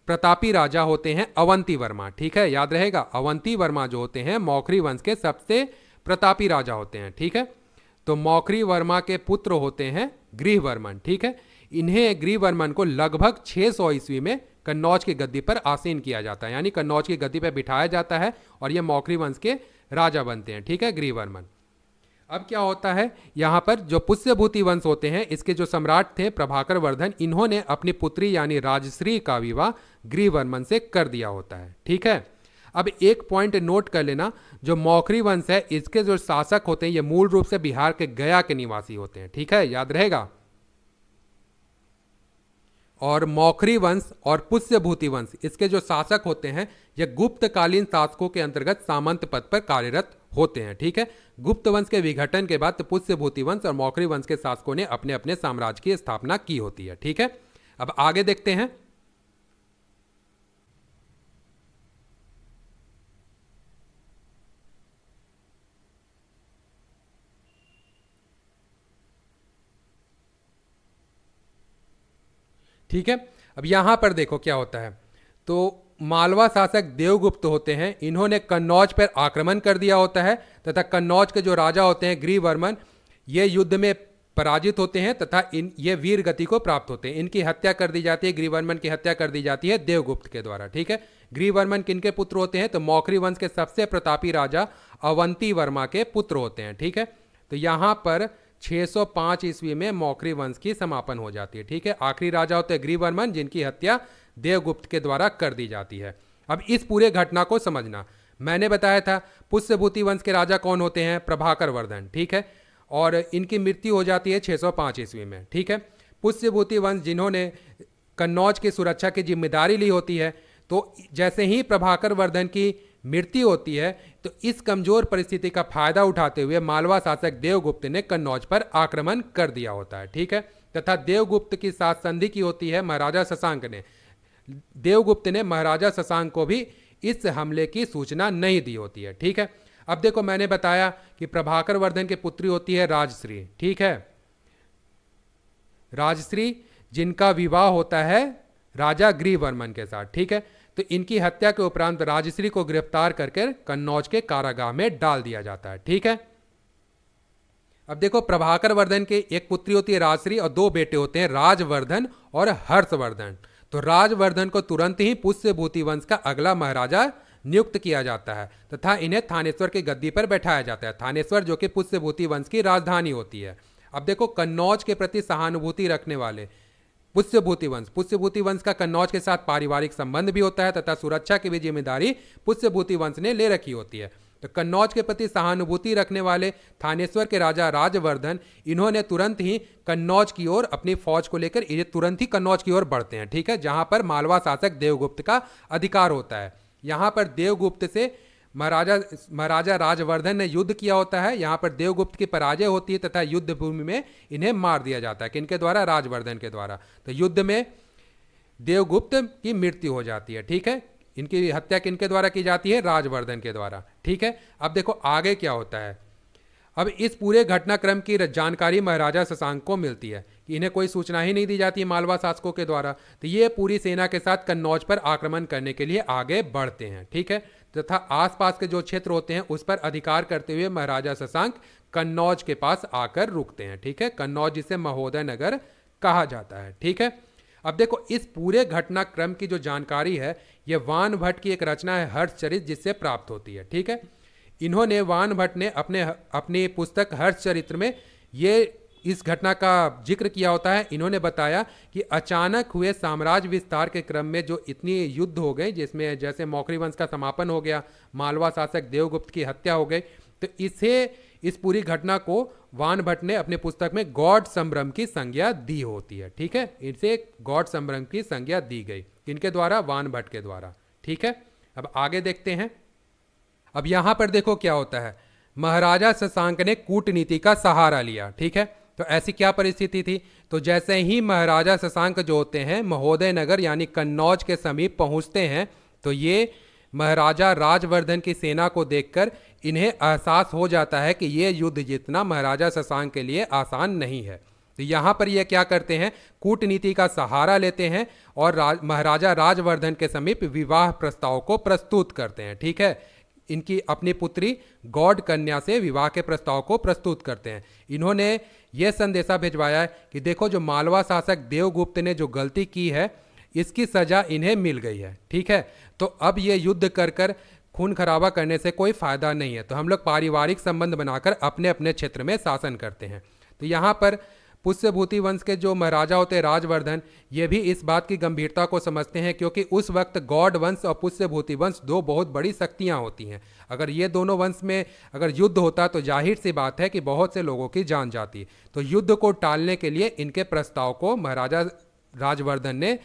प्रतापी राजा होते हैं अवंती वर्मा, ठीक है, याद रहेगा। अवंती वर्मा जो होते हैं मौखरी वंश के सबसे प्रतापी राजा होते हैं, ठीक है। तो मौखरी वर्मा के पुत्र होते हैं गृहवर्मन, ठीक है। इन्हें गृहवर्मन को लगभग 600 ईस्वी में कन्नौज की गद्दी पर आसीन किया जाता है, यानी कन्नौज की गद्दी पर बिठाया जाता है और ये मौखरी वंश के राजा बनते हैं, ठीक है, गृहवर्मन। अब क्या होता है, यहाँ पर जो पुष्यभूति वंश होते हैं, इसके जो सम्राट थे प्रभाकर वर्धन, इन्होंने अपनी पुत्री यानी राजश्री का विवाह गृहवर्मन से कर दिया होता है, ठीक है। अब एक पॉइंट नोट कर लेना, जो मौखरी वंश है इसके जो शासक होते हैं ये मूल रूप से बिहार के गया के निवासी होते हैं, ठीक है, याद रहेगा। और मौखरी वंश और पुष्यभूति वंश इसके जो शासक होते हैं ये गुप्तकालीन शासकों के अंतर्गत सामंत पद पर कार्यरत होते हैं, ठीक है। गुप्त वंश के विघटन के बाद पुष्यभूति वंश और मौखरी वंश के शासकों ने अपने अपने साम्राज्य की स्थापना की होती है, ठीक है। अब आगे देखते हैं। ठीक है, अब यहां पर देखो क्या होता है, तो मालवा शासक देवगुप्त होते हैं, इन्होंने कन्नौज पर आक्रमण कर दिया होता है तथा कन्नौज के जो राजा होते हैं गृहवर्मन, ये युद्ध में पराजित होते हैं तथा ये वीर गति को प्राप्त होते हैं। इनकी हत्या कर दी जाती है, गृहवर्मन की हत्या कर दी जाती है देवगुप्त के द्वारा, ठीक है। गृहवर्मन किनके पुत्र होते हैं, तो मौखरी वंश के सबसे प्रतापी राजा अवंती वर्मा के पुत्र होते हैं, ठीक है। तो यहाँ पर 605 ईस्वी में मौखरी वंश की समापन हो जाती है, ठीक है। आखिरी राजा होते हैं गृहवर्मन, जिनकी हत्या देवगुप्त के द्वारा कर दी जाती है। अब इस पूरे घटना को समझना, मैंने बताया था पुष्यभूति वंश के राजा कौन होते हैं, प्रभाकर वर्धन, ठीक है, और इनकी मृत्यु हो जाती है 605 ईस्वी में, ठीक है। पुष्यभूति वंश जिन्होंने कन्नौज की सुरक्षा की जिम्मेदारी ली होती है, तो जैसे ही प्रभाकर वर्धन की मृत्यु होती है तो इस कमजोर परिस्थिति का फायदा उठाते हुए मालवा शासक देवगुप्त ने कन्नौज पर आक्रमण कर दिया होता है, ठीक है। तथा देवगुप्त की साथ संधि की होती है महाराजा शशांक ने। देवगुप्त ने महाराजा शशांक को भी इस हमले की सूचना नहीं दी होती है, ठीक है। अब देखो मैंने बताया कि प्रभाकर वर्धन की पुत्री होती है राजश्री, ठीक है, राजश्री जिनका विवाह होता है राजा गृहवर्मन के साथ, ठीक है। तो इनकी हत्या के उपरांत राजश्री को गिरफ्तार करके कन्नौज के कारागाह में डाल दिया जाता है, ठीक है। अब देखो प्रभाकर वर्धन के एक पुत्री होती है राजश्री और दो बेटे होते हैं राजवर्धन और हर्षवर्धन। तो राजवर्धन को तुरंत ही पुष्यभूति वंश का अगला महाराजा नियुक्त किया जाता है तथा इन्हें थानेश्वर की गद्दी पर बैठाया जाता है। थानेश्वर जो कि पुष्यभूति वंश की राजधानी होती है। अब देखो कन्नौज के प्रति सहानुभूति रखने वाले पुष्यभूति वंश का कन्नौज के साथ पारिवारिक संबंध भी होता है तथा सुरक्षा की भी जिम्मेदारी पुष्यभूति वंश ने ले रखी होती है। तो कन्नौज के प्रति सहानुभूति रखने वाले थानेश्वर के राजा राजवर्धन इन्होंने तुरंत ही कन्नौज की ओर अपनी फौज को लेकर ये तुरंत ही कन्नौज की ओर बढ़ते हैं, ठीक है, जहां पर मालवा शासक देवगुप्त का अधिकार होता है। यहां पर देवगुप्त से महाराजा राजवर्धन ने युद्ध किया होता है। यहाँ पर देवगुप्त की पराजय होती है तथा युद्ध भूमि में इन्हें मार दिया जाता है। किनके द्वारा? राजवर्धन के द्वारा। तो युद्ध में देवगुप्त की मृत्यु हो जाती है, ठीक है। इनकी हत्या किनके द्वारा की जाती है? राजवर्धन के द्वारा, ठीक है। अब देखो आगे क्या होता है। अब इस पूरे घटनाक्रम की जानकारी महाराजा शशांक को मिलती है कि इन्हें कोई सूचना ही नहीं दी जाती मालवा शासकों के द्वारा। तो ये पूरी सेना के साथ कन्नौज पर आक्रमण करने के लिए आगे बढ़ते हैं, ठीक है। तथा आसपास के जो क्षेत्र होते हैं उस पर अधिकार करते हुए महाराजा शशांक कन्नौज के पास आकर रुकते हैं, ठीक है। कन्नौज जिसे महोदय नगर कहा जाता है, ठीक है। अब देखो इस पूरे घटनाक्रम की जो जानकारी है यह वान भट्ट की एक रचना है हर्षचरित, जिससे प्राप्त होती है, ठीक है। इन्होंने वान भट्ट ने अपनी पुस्तक हर्षचरित्र में ये इस घटना का जिक्र किया होता है। इन्होंने बताया कि अचानक हुए साम्राज्य विस्तार के क्रम में जो इतनी युद्ध हो गए, जिसमें जैसे मौखरी वंश का समापन हो गया, मालवा शासक देवगुप्त की हत्या हो गई, तो इस पूरी घटना को वान भट्ट ने अपने पुस्तक में गौड़ संभ्रम की संज्ञा दी होती है। ठीक है, इसे गौड़ संभ्रम की संज्ञा दी गई, इनके द्वारा, वान भट्ट के द्वारा। ठीक है, अब आगे देखते हैं। अब यहां पर देखो क्या होता है, महाराजा शशांक ने कूटनीति का सहारा लिया। ठीक है, तो ऐसी क्या परिस्थिति थी, तो जैसे ही महाराजा शशांक जो होते हैं महोदय नगर यानी कन्नौज के समीप पहुंचते हैं, तो ये महाराजा राजवर्धन की सेना को देखकर इन्हें एहसास हो जाता है कि ये युद्ध जीतना महाराजा शशांक के लिए आसान नहीं है। तो यहाँ पर ये क्या करते हैं, कूटनीति का सहारा लेते हैं और महाराजा राजवर्धन के समीप विवाह प्रस्ताव को प्रस्तुत करते हैं। ठीक है, इनकी अपनी पुत्री गौड़ कन्या से विवाह के प्रस्ताव को प्रस्तुत करते हैं। इन्होंने यह संदेशा भिजवाया है कि देखो, जो मालवा शासक देवगुप्त ने जो गलती की है, इसकी सजा इन्हें मिल गई है। ठीक है, तो अब ये युद्ध कर कर खून खराबा करने से कोई फायदा नहीं है, तो हम लोग पारिवारिक संबंध बनाकर अपने अपने क्षेत्र में शासन करते हैं। तो यहाँ पर पुष्यभूति वंश के जो महाराजा होते हैं राजवर्धन, ये भी इस बात की गंभीरता को समझते हैं, क्योंकि उस वक्त गौड़ वंश और पुष्यभूति वंश दो बहुत बड़ी शक्तियां होती हैं। अगर ये दोनों वंश में अगर युद्ध होता तो जाहिर सी बात है कि बहुत से लोगों की जान जाती। तो युद्ध को टालने के लिए इनके प्रस्ताव को महाराजा राजवर्धन ने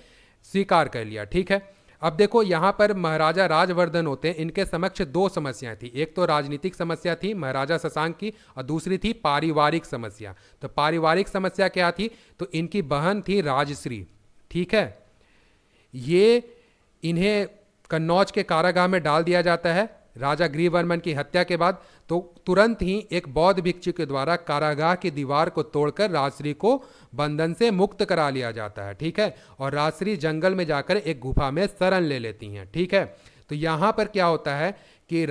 स्वीकार कर लिया। ठीक है, अब देखो यहाँ पर महाराजा राजवर्धन होते हैं, इनके समक्ष दो समस्याएं थी। एक तो राजनीतिक समस्या थी महाराजा शशांक की, और दूसरी थी पारिवारिक समस्या। तो पारिवारिक समस्या क्या थी, तो इनकी बहन थी राजश्री। ठीक है, ये इन्हें कन्नौज के कारागाह में डाल दिया जाता है राजा ग्रीवर्मन की हत्या के बाद। तो तुरंत ही एक बौद्ध भिक्षु के द्वारा कारागाह की दीवार को तोड़कर राजश्री को बंधन से मुक्त करा लिया जाता है। ठीक है, और राजश्री जंगल में जाकर एक गुफा में शरण ले लेती हैं। ठीक है, तो यहाँ पर क्या होता है कि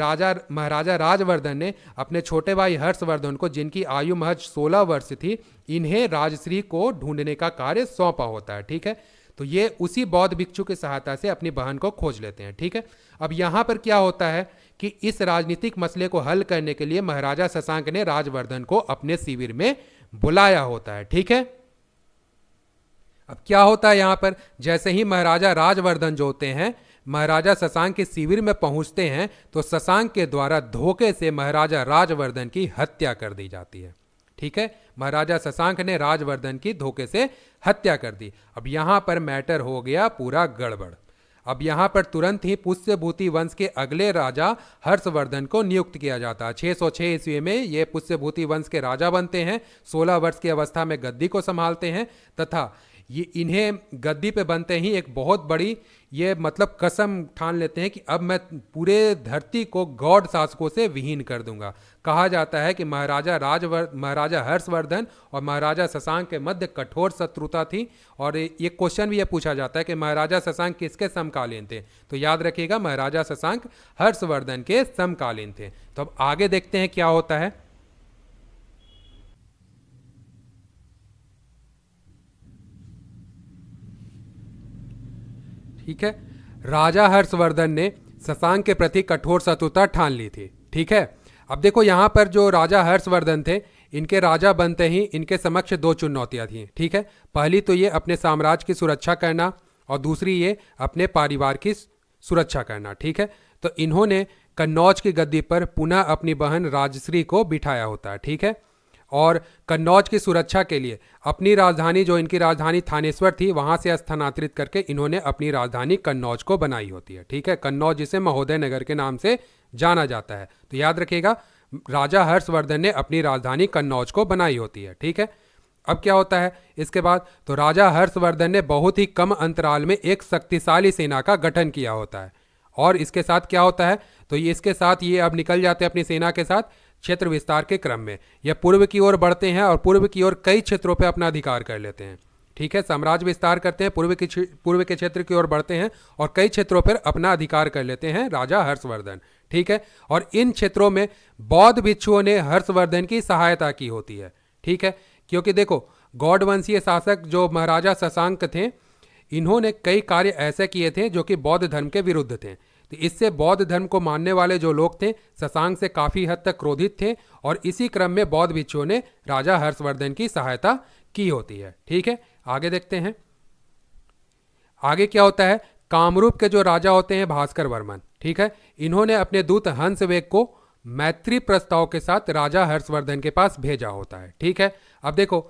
महाराजा राजवर्धन ने अपने छोटे भाई हर्षवर्धन को, जिनकी आयु महज 16 वर्ष थी, इन्हें राजश्री को ढूंढने का कार्य सौंपा होता है। ठीक है, तो ये उसी बौद्ध भिक्षु की सहायता से अपनी बहन को खोज लेते हैं। ठीक है, अब यहाँ पर क्या होता है कि इस राजनीतिक मसले को हल करने के लिए महाराजा शशांक ने राजवर्धन को अपने शिविर में बुलाया होता है। ठीक है, अब क्या होता है यहाँ पर, जैसे ही महाराजा राजवर्धन जो होते हैं महाराजा शशांक के शिविर में पहुंचते हैं, तो शशांक के द्वारा धोखे से महाराजा राजवर्धन की हत्या कर दी जाती है। ठीक है, महाराजा शशांक ने राजवर्धन की धोखे से हत्या कर दी। अब यहां पर मैटर हो गया पूरा गड़बड़। अब यहां पर तुरंत ही पुष्यभूति वंश के अगले राजा हर्षवर्धन को नियुक्त किया जाता है। 606 ईस्वी में ये पुष्यभूति वंश के राजा बनते हैं। 16 वर्ष की अवस्था में गद्दी को संभालते हैं, तथा ये इन्हें गद्दी पे बनते ही एक बहुत बड़ी ये मतलब कसम ठान लेते हैं कि अब मैं पूरे धरती को गौड़ शासकों से विहीन कर दूंगा। कहा जाता है कि महाराजा हर्षवर्धन और महाराजा शशांक के मध्य कठोर शत्रुता थी, और ये क्वेश्चन भी ये पूछा जाता है कि महाराजा शशांक किसके समकालीन थे, तो याद रखिएगा महाराजा शशांक हर्षवर्धन के समकालीन थे। तो अब आगे देखते हैं क्या होता है। ठीक है, राजा हर्षवर्धन ने शशांक के प्रति कठोर शत्रुता ठान ली थी। ठीक है, अब देखो यहाँ पर जो राजा हर्षवर्धन थे, इनके राजा बनते ही इनके समक्ष दो चुनौतियाँ थीं। ठीक है, पहली तो ये अपने साम्राज्य की सुरक्षा करना, और दूसरी ये अपने परिवार की सुरक्षा करना। ठीक है, तो इन्होंने कन्नौज की गद्दी पर पुनः अपनी बहन राजश्री को बिठाया होता है। ठीक है, और कन्नौज की सुरक्षा के लिए अपनी राजधानी, जो इनकी राजधानी थानेश्वर थी, वहां से स्थानांतरित करके इन्होंने अपनी राजधानी कन्नौज को बनाई होती है। ठीक है, कन्नौज जिसे महोदय नगर के नाम से जाना जाता है। तो याद रखिएगा राजा हर्षवर्धन ने अपनी राजधानी कन्नौज को बनाई होती है। ठीक है, अब क्या होता है इसके बाद, तो राजा हर्षवर्धन ने बहुत ही कम अंतराल में एक शक्तिशाली सेना का गठन किया होता है, और इसके साथ क्या होता है, तो इसके साथ ये अब निकल जाते हैं अपनी सेना के साथ क्षेत्र विस्तार के क्रम में। यह पूर्व की ओर बढ़ते हैं और पूर्व की ओर कई क्षेत्रों पर अपना अधिकार कर लेते हैं। ठीक है, साम्राज्य विस्तार करते हैं, पूर्व के क्षेत्र की ओर बढ़ते हैं और कई क्षेत्रों पर अपना अधिकार कर लेते हैं राजा हर्षवर्धन। ठीक है, और इन क्षेत्रों में बौद्ध भिक्षुओं ने हर्षवर्धन की सहायता की होती है। ठीक है, क्योंकि देखो गौड़ वंशीय शासक जो महाराजा शशांक थे, इन्होंने कई कार्य ऐसे किए थे जो कि बौद्ध धर्म के विरुद्ध थे। तो इससे बौद्ध धर्म को मानने वाले जो लोग थे शशांक से काफ़ी हद तक क्रोधित थे और इसी क्रम में बौद्ध भिक्षुओं ने राजा हर्षवर्धन की सहायता की होती है। ठीक है, आगे देखते हैं। आगे क्या होता है, कामरूप के जो राजा होते हैं भास्कर वर्मन, ठीक है, इन्होंने अपने दूत हंसवेग को मैत्री प्रस्ताव के साथ राजा हर्षवर्धन के पास भेजा होता है। ठीक है, अब देखो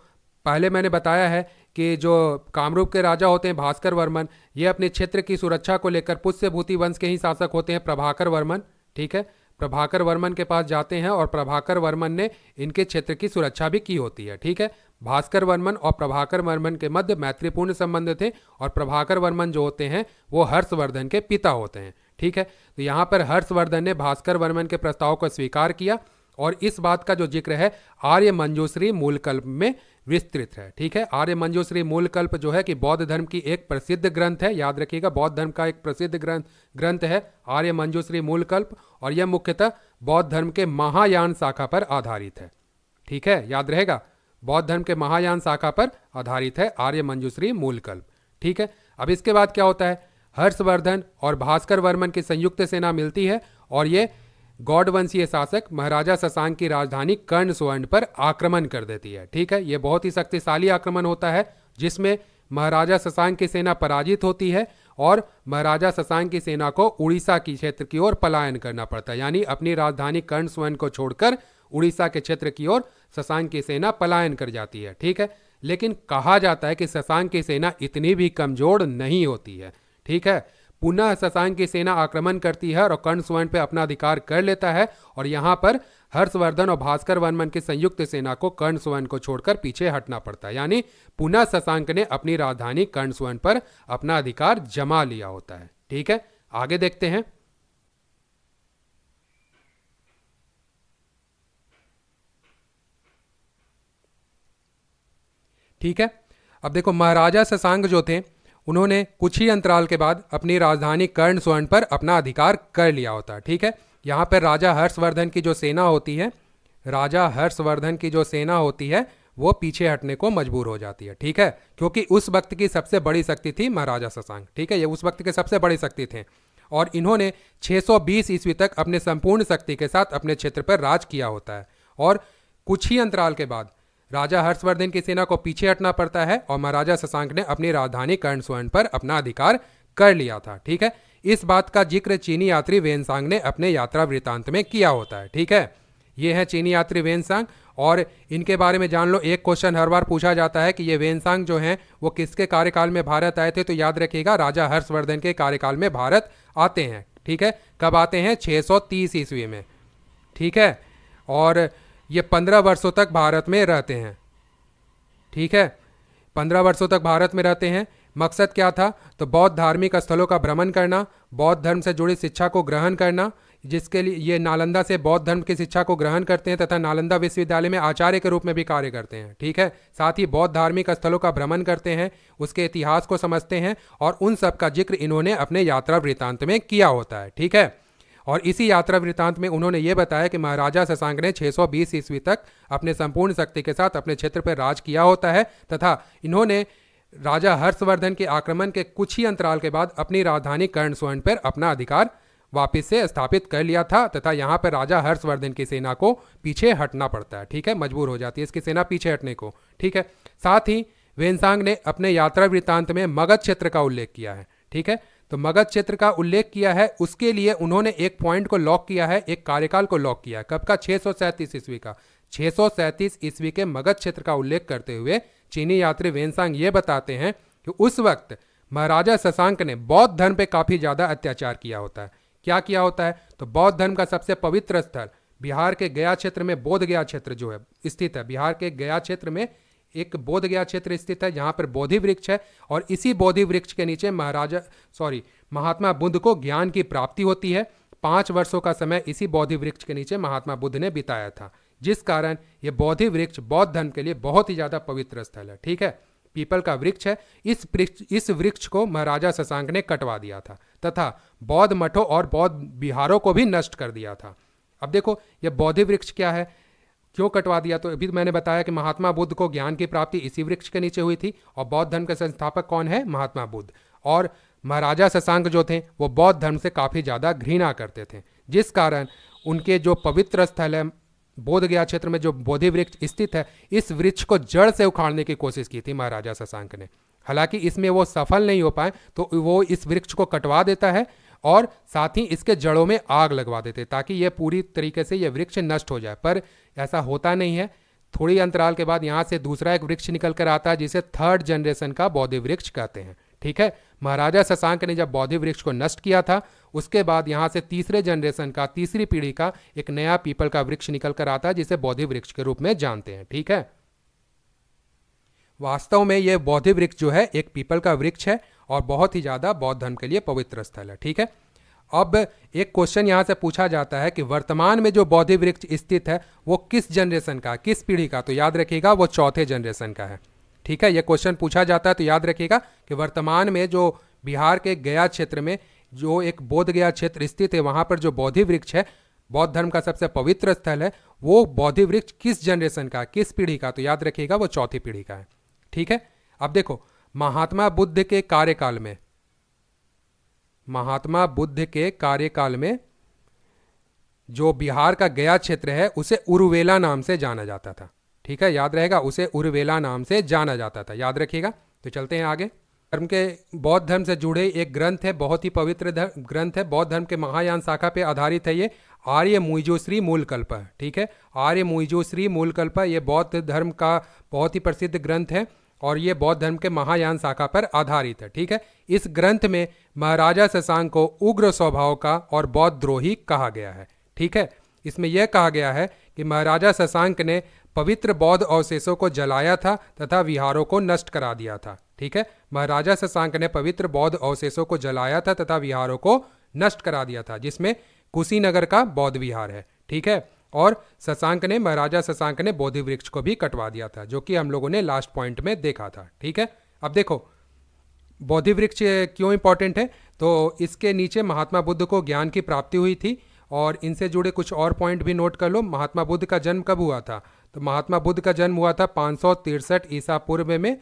पहले मैंने बताया है कि जो कामरूप के राजा होते हैं भास्कर वर्मन, ये अपने क्षेत्र की सुरक्षा को लेकर पुष्यभूति वंश के ही शासक होते हैं प्रभाकर वर्मन। ठीक है, प्रभाकर वर्मन के पास जाते हैं और प्रभाकर वर्मन ने इनके क्षेत्र की सुरक्षा भी की होती है। ठीक है, भास्कर वर्मन और प्रभाकर वर्मन के मध्य मैत्रीपूर्ण संबंध थे और प्रभाकर वर्मन जो होते हैं वो हर्षवर्धन के पिता होते हैं। ठीक है, तो यहाँ पर हर्षवर्धन ने भास्कर वर्मन के प्रस्ताव को स्वीकार किया और इस बात का जो जिक्र है आर्य मंजूश्री मूलकल्प में विस्तृत है। ठीक है, आर्य मंजूश्री मूलकल्प जो है कि बौद्ध धर्म की एक प्रसिद्ध ग्रंथ है, याद रखिएगा बौद्ध धर्म का एक प्रसिद्ध ग्रंथ है आर्य मंजूश्री मूलकल्प, और यह मुख्यतः बौद्ध धर्म के महायान शाखा पर आधारित है। ठीक है, याद रहेगा बौद्ध धर्म के महायान शाखा पर आधारित है आर्य मंजूश्री मूलकल्प। ठीक है, अब इसके बाद क्या होता है, हर्षवर्धन और भास्कर वर्मन की संयुक्त सेना मिलती है और ये गौड़ वंशीय शासक महाराजा शशांक की राजधानी कर्णसुवर्ण पर आक्रमण कर देती है। ठीक है, यह बहुत ही शक्तिशाली आक्रमण होता है जिसमें महाराजा शशांक की सेना पराजित होती है और महाराजा शशांक की सेना को उड़ीसा की क्षेत्र की ओर पलायन करना पड़ता है, यानी अपनी राजधानी कर्णसुवर्ण को छोड़कर उड़ीसा के क्षेत्र की ओर शशांक की सेना पलायन कर जाती है। ठीक है, लेकिन कहा जाता है कि शशांक की सेना इतनी भी कमजोर नहीं होती है। ठीक है, पुनः शशांक की सेना आक्रमण करती है और कर्णसुवर्ण पे अपना अधिकार कर लेता है और यहाँ पर हर्षवर्धन और भास्कर वर्मन की संयुक्त सेना को कर्णसुवर्ण को छोड़कर पीछे हटना पड़ता है, यानी पुनः शशांक ने अपनी राजधानी कर्णसुवर्ण पर अपना अधिकार जमा लिया होता है। ठीक है, आगे देखते हैं। ठीक है, अब देखो महाराजा शशांक जो थे उन्होंने कुछ ही अंतराल के बाद अपनी राजधानी कर्णसुवर्ण पर अपना अधिकार कर लिया होता है। ठीक है, यहाँ पर राजा हर्षवर्धन की जो सेना होती है, राजा हर्षवर्धन की जो सेना होती है वो पीछे हटने को मजबूर हो जाती है। ठीक है, क्योंकि उस वक्त की सबसे बड़ी शक्ति थी महाराजा शशांक। ठीक है, ये उस वक्त के सबसे बड़ी शक्ति थे और इन्होंने 620 ईस्वी तक अपने संपूर्ण शक्ति के साथ अपने क्षेत्र पर राज किया होता है और कुछ ही अंतराल के बाद राजा हर्षवर्धन की सेना को पीछे हटना पड़ता है और महाराजा शशांक ने अपनी राजधानी कर्णसुवर्ण पर अपना अधिकार कर लिया था। ठीक है, इस बात का जिक्र चीनी यात्री वेनसांग ने अपने यात्रा वृत्तांत में किया होता है। ठीक है, ये है चीनी यात्री वेनसांग और इनके बारे में जान लो। एक क्वेश्चन हर बार पूछा जाता है कि ये वेनसांग जो हैं वो किसके कार्यकाल में भारत आए थे, तो याद रखिएगा राजा हर्षवर्धन के कार्यकाल में भारत आते हैं। ठीक है, कब आते हैं, 630 ईस्वी में। ठीक है, और ये 15 वर्षों तक भारत में रहते हैं। ठीक है, 15 वर्षों तक भारत में रहते हैं। मकसद क्या था, तो बौद्ध धार्मिक स्थलों का भ्रमण करना, बौद्ध धर्म से जुड़ी शिक्षा को ग्रहण करना, जिसके लिए ये नालंदा से बौद्ध धर्म की शिक्षा को ग्रहण करते हैं तथा नालंदा विश्वविद्यालय में आचार्य के रूप में भी कार्य करते हैं। ठीक है, साथ ही बौद्ध धार्मिक स्थलों का भ्रमण करते हैं, उसके इतिहास को समझते हैं और उन सब का जिक्र इन्होंने अपने यात्रा वृत्तांत में किया होता है। ठीक है, और इसी यात्रा वृत्तांत में उन्होंने ये बताया कि महाराजा शशांक ने 620 ईस्वी तक अपने संपूर्ण शक्ति के साथ अपने क्षेत्र पर राज किया होता है तथा इन्होंने राजा हर्षवर्धन के आक्रमण के कुछ ही अंतराल के बाद अपनी राजधानी कर्णसुवर्ण पर अपना अधिकार वापस से स्थापित कर लिया था तथा यहाँ पर राजा हर्षवर्धन की सेना को पीछे हटना पड़ता है। ठीक है, मजबूर हो जाती है इसकी सेना पीछे हटने को। ठीक है, साथ ही वेनसांग ने अपने यात्रा वृत्तांत में मगध क्षेत्र का उल्लेख किया है। ठीक है, तो मगध क्षेत्र का उल्लेख किया है, उसके लिए उन्होंने एक पॉइंट को लॉक किया है, एक कार्यकाल को लॉक किया है। कब का, 637 ईस्वी का। 637 ईस्वी के मगध क्षेत्र का उल्लेख करते हुए चीनी यात्री वेनसांग ये बताते हैं कि उस वक्त महाराजा शशांक ने बौद्ध धर्म पे काफी ज्यादा अत्याचार किया होता है। क्या किया होता है, तो बौद्ध धर्म का सबसे पवित्र स्थल बिहार के गया क्षेत्र में बोध गया क्षेत्र जो है स्थित है। बिहार के गया क्षेत्र में एक बोध गया क्षेत्र स्थित है जहाँ पर बोधि वृक्ष है और इसी बोधि वृक्ष के नीचे महात्मा बुद्ध को ज्ञान की प्राप्ति होती है। 5 वर्षों का समय इसी बोधि वृक्ष के नीचे महात्मा बुद्ध ने बिताया था, जिस कारण ये बोधि वृक्ष बौद्ध धर्म के लिए बहुत ही ज़्यादा पवित्र स्थल है। ठीक है, पीपल का वृक्ष है। इस वृक्ष को महाराजा शशांक ने कटवा दिया था तथा बौद्ध मठों और बौद्ध विहारों को भी नष्ट कर दिया था। अब देखो ये बोधि वृक्ष क्या है, क्यों कटवा दिया, तो अभी मैंने बताया कि महात्मा बुद्ध को ज्ञान की प्राप्ति इसी वृक्ष के नीचे हुई थी और बौद्ध धर्म के संस्थापक कौन है, महात्मा बुद्ध। और महाराजा शशांक जो थे वो बौद्ध धर्म से काफ़ी ज़्यादा घृणा करते थे, जिस कारण उनके जो पवित्र स्थल है बोध गया क्षेत्र में जो बोधि वृक्ष स्थित है, इस वृक्ष को जड़ से उखाड़ने की कोशिश की थी महाराजा शशांक ने। हालांकि इसमें वो सफल नहीं हो पाए, तो वो इस वृक्ष को कटवा देता है और साथ ही इसके जड़ों में आग लगवा देते ताकि ये पूरी तरीके से ये वृक्ष नष्ट हो जाए, पर ऐसा होता नहीं है। थोड़ी अंतराल के बाद यहाँ से दूसरा एक वृक्ष निकल कर आता है जिसे थर्ड जनरेशन का बोधि वृक्ष कहते हैं। ठीक है, महाराजा शशांक ने जब बोधि वृक्ष को नष्ट किया था, उसके बाद यहाँ से तीसरे जनरेशन का, तीसरी पीढ़ी का एक नया पीपल का वृक्ष निकल कर आता है जिसे बोधि वृक्ष के रूप में जानते हैं। ठीक है, वास्तव में यह बोधि वृक्ष जो है एक पीपल का वृक्ष है और बहुत ही ज्यादा बौद्ध धर्म के लिए पवित्र स्थल है। ठीक है, अब एक क्वेश्चन यहां से पूछा जाता है कि वर्तमान में जो बोधि वृक्ष स्थित है वो किस जनरेशन का, किस पीढ़ी का? तो याद रखिएगा वो चौथे जनरेशन का है। ठीक है, यह क्वेश्चन पूछा जाता है तो याद रखिएगा कि वर्तमान में जो बिहार के गया क्षेत्र में जो एक बोध गया क्षेत्र स्थित है, वहां पर जो बोधि वृक्ष है, बौद्ध धर्म का सबसे पवित्र स्थल है, वो बोधि वृक्ष किस जनरेशन का, किस पीढ़ी का? तो याद रखिएगा वो चौथी पीढ़ी का है। ठीक है, अब देखो महात्मा बुद्ध के कार्यकाल में, महात्मा बुद्ध के कार्यकाल में जो बिहार का गया क्षेत्र है उसे उरुवेला नाम से जाना जाता था। ठीक है, याद रहेगा, उसे उरुवेला नाम से जाना जाता था, याद रखिएगा। तो चलते हैं आगे। धर्म के बौद्ध धर्म से जुड़े एक ग्रंथ है, बहुत ही पवित्र ग्रंथ है, बौद्ध धर्म के महायान शाखा पे आधारित है। ये आर्य मुइजोश्री मूलकल्प है। ठीक है, आर्य मुइजोश्री मूलकल्प, ये बौद्ध धर्म का बहुत ही प्रसिद्ध ग्रंथ है और ये बौद्ध धर्म के महायान शाखा पर आधारित है। ठीक है, इस ग्रंथ में महाराजा शशांक को उग्र स्वभाव का और बौद्ध द्रोही कहा गया है। ठीक है, इसमें यह कहा गया है कि महाराजा शशांक ने पवित्र बौद्ध अवशेषों को जलाया था तथा विहारों को नष्ट करा दिया था। ठीक है, महाराजा शशांक ने पवित्र बौद्ध अवशेषों को जलाया था तथा विहारों को नष्ट करा दिया था, जिसमें कुशीनगर का बौद्ध विहार है। ठीक है, और महाराजा शशांक ने बोधि वृक्ष को भी कटवा दिया था, जो कि हम लोगों ने लास्ट पॉइंट में देखा था। ठीक है, अब देखो बोधि वृक्ष क्यों इंपॉर्टेंट है, तो इसके नीचे महात्मा बुद्ध को ज्ञान की प्राप्ति हुई थी और इनसे जुड़े कुछ और पॉइंट भी नोट कर लो। महात्मा बुद्ध का जन्म कब हुआ था? तो महात्मा बुद्ध का जन्म हुआ था 563 ईसा पूर्व में